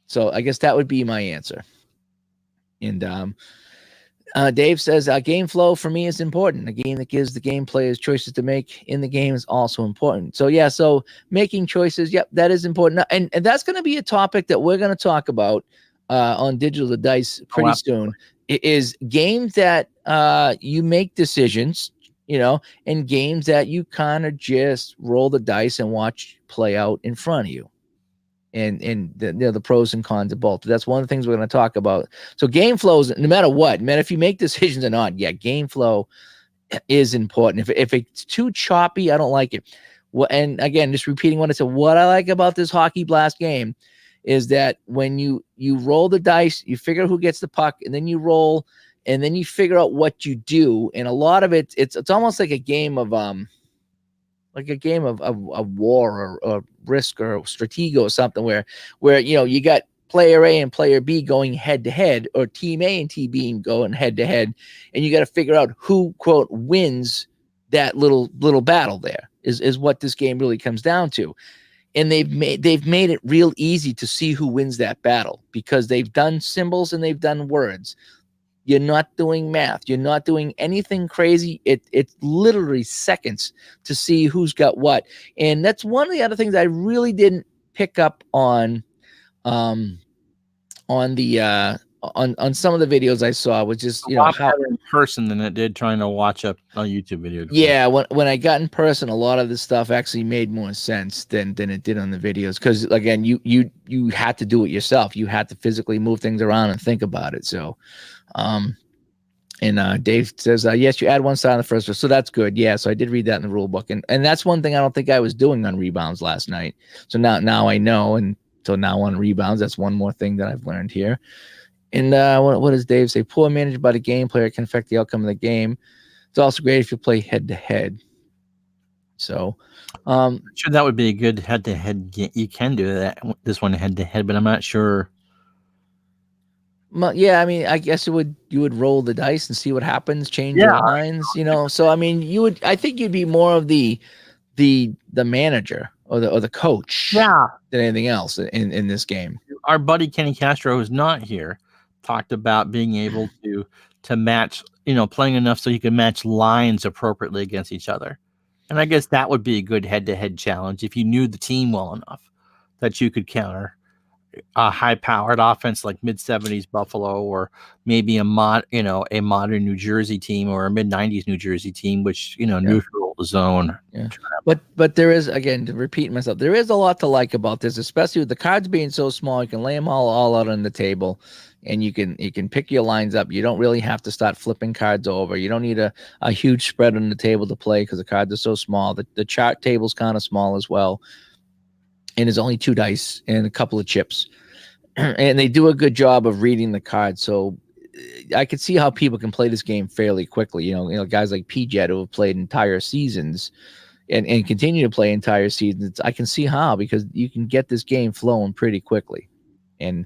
Speaker 1: So I guess that would be my answer. And Dave says, game flow for me is important. A game that gives the game players choices to make in the game is also important. So yeah, so making choices, yep, that is important. And that's going to be a topic that we're going to talk about on Digital to Dice pretty soon. It is games that you make decisions, and games that you kind of just roll the dice and watch play out in front of you. And the pros and cons of both. That's one of the things we're going to talk about. So game flows, no matter what, if you make decisions or not, yeah, game flow is important. If it's too choppy, I don't like it. Well, and again, just repeating what I said, what I like about this Hockey Blast game is that when you roll the dice, you figure out who gets the puck, and then you roll, and then you figure out what you do. And a lot of it's almost like a game of war or Risk or Stratego or something where you got player A and player B going head to head, or team A and team B going head to head, and you got to figure out who, quote, wins that little battle. There is what this game really comes down to. and they've made it real easy to see who wins that battle, because they've done symbols and they've done words. You're not doing math. You're not doing anything crazy. It's literally seconds to see who's got what. And that's one of the other things I really didn't pick up on the on some of the videos I saw, was just,
Speaker 2: a lot better in person than it did trying to watch a YouTube video.
Speaker 1: Yeah, when I got in person, a lot of this stuff actually made more sense than it did on the videos, because again, you had to do it yourself. You had to physically move things around and think about it. So and Dave says, yes, you add one side on the first, so that's good. Yeah, so I did read that in the rule book, and that's one thing I don't think I was doing on rebounds last night. So now I know, and so now on rebounds, that's one more thing that I've learned here. And what does Dave say? Poor managed by the game player can affect the outcome of the game. It's also great if you play head to head. So,
Speaker 2: sure, that would be a good head to head game. You can do that, this one head to head, but I'm not sure.
Speaker 1: Yeah, I mean, I guess you would roll the dice and see what happens, change your lines, So I mean, I think you'd be more of the manager or the coach, than anything else in this game.
Speaker 2: Our buddy Kenny Castro, who's not here, talked about being able to match, playing enough so you can match lines appropriately against each other. And I guess that would be a good head-to-head challenge if you knew the team well enough that you could counter a high-powered offense like mid-70s Buffalo, or maybe a modern New Jersey team, or a mid-90s New Jersey team, which neutral zone.
Speaker 1: Yeah. But there is, again, to repeat myself, there is a lot to like about this, especially with the cards being so small. You can lay them all out on the table, and you can pick your lines up. You don't really have to start flipping cards over. You don't need a huge spread on the table to play, because the cards are so small. The chart table's kind of small as well. And there's only 2 dice and a couple of chips. And they do a good job of reading the cards. So I could see how people can play this game fairly quickly. Guys like PJet who have played entire seasons and continue to play entire seasons. I can see how, because you can get this game flowing pretty quickly. And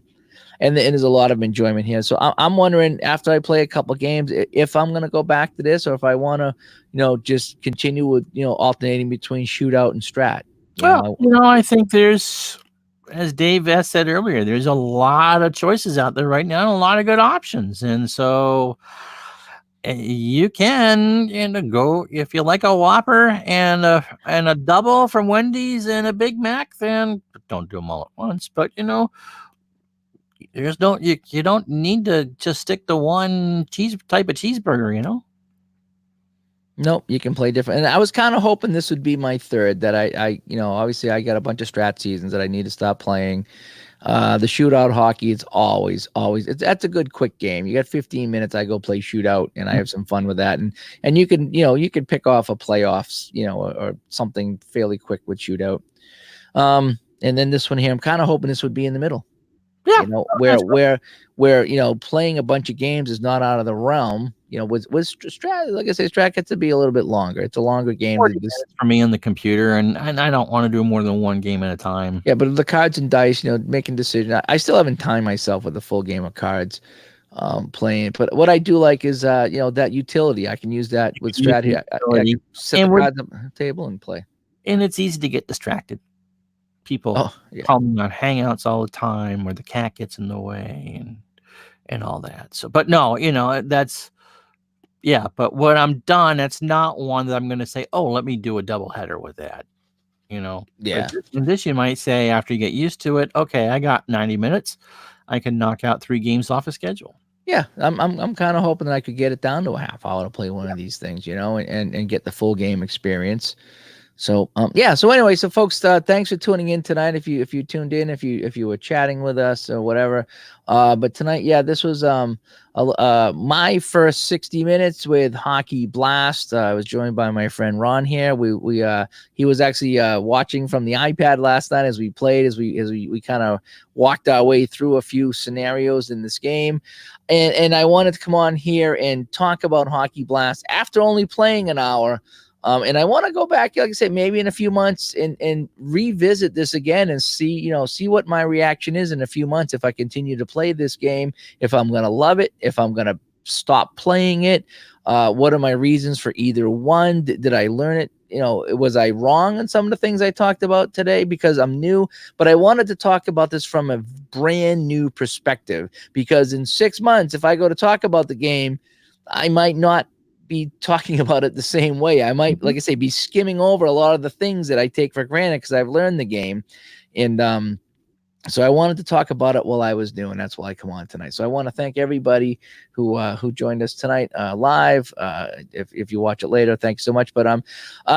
Speaker 1: there's a lot of enjoyment here. So I'm wondering, after I play a couple of games, if I'm going to go back to this, or if I want to, just continue with, alternating between shootout and strat.
Speaker 2: I think there's, as Dave S. said earlier, there's a lot of choices out there right now, and a lot of good options. And so you can go, if you like a Whopper and a double from Wendy's and a Big Mac, then don't do them all at once. But you don't need to just stick to one type of cheeseburger.
Speaker 1: Nope, you can play different. And I was kind of hoping this would be my third, that I obviously I got a bunch of strat seasons that I need to stop playing. The shootout hockey, it's always, that's a good quick game. You got 15 minutes, I go play shootout, and I have some fun with that. And you can pick off a playoffs, or something fairly quick with shootout. And then this one here, I'm kind of hoping this would be in the middle.
Speaker 2: Yeah.
Speaker 1: Where playing a bunch of games is not out of the realm. With Strat, like I say, Strat gets to be a little bit longer. It's a longer game
Speaker 2: for me on the computer, and I don't want to do more than one game at a time.
Speaker 1: Yeah, but the cards and dice, making decisions. I still haven't timed myself with a full game of cards playing. But what I do like is that utility. I can use that with Strat here. I can set the cards up on the table and play.
Speaker 2: And it's easy to get distracted. People call me on Hangouts all the time, where the cat gets in the way and all that. So, but no, that's. Yeah, but when I'm done, that's not one that I'm going to say, oh, let me do a double header with that.
Speaker 1: Yeah.
Speaker 2: And this you might say, after you get used to it, okay, I got 90 minutes. I can knock out 3 games off a schedule.
Speaker 1: Yeah, I'm kind of hoping that I could get it down to a half hour to play one of these things, and get the full game experience. So so anyway, so folks, thanks for tuning in tonight. If you tuned in, if you were chatting with us or whatever, but tonight, this was my first 60 minutes with Hockey Blast. I was joined by my friend Ron here. He was actually watching from the iPad last night as we played, as we kind of walked our way through a few scenarios in this game, and I wanted to come on here and talk about Hockey Blast after only playing an hour. And I want to go back, like I said, maybe in a few months and revisit this again and see what my reaction is in a few months if I continue to play this game, if I'm going to love it, if I'm going to stop playing it. What are my reasons for either one? Did I learn it was I wrong on some of the things I talked about today because I'm new? But I wanted to talk about this from a brand new perspective, because in 6 months, if I go to talk about the game, I might not be talking about it the same way. I might, like I say, be skimming over a lot of the things that I take for granted because I've learned the game. And so I wanted to talk about it while I was new, and that's why I come on tonight. So I want to thank everybody who joined us tonight live. If you watch it later, thanks so much. But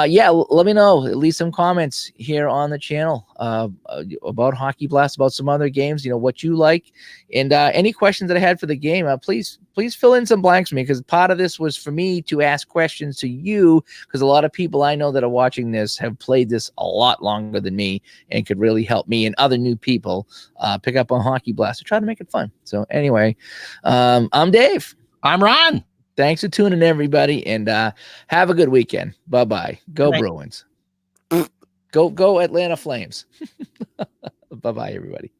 Speaker 1: yeah, let me know. Leave some comments here on the channel about Hockey Blast, about some other games. What you like, and any questions that I had for the game. Please fill in some blanks for me, because part of this was for me to ask questions to you, because a lot of people I know that are watching this have played this a lot longer than me and could really help me and other new people pick up on Hockey Blast to try to make it fun. So anyway, I'm Dave.
Speaker 2: I'm Ron.
Speaker 1: Thanks for tuning in, everybody, and have a good weekend. Bye-bye. Go Bruins. Go Atlanta Flames. Bye-bye, everybody.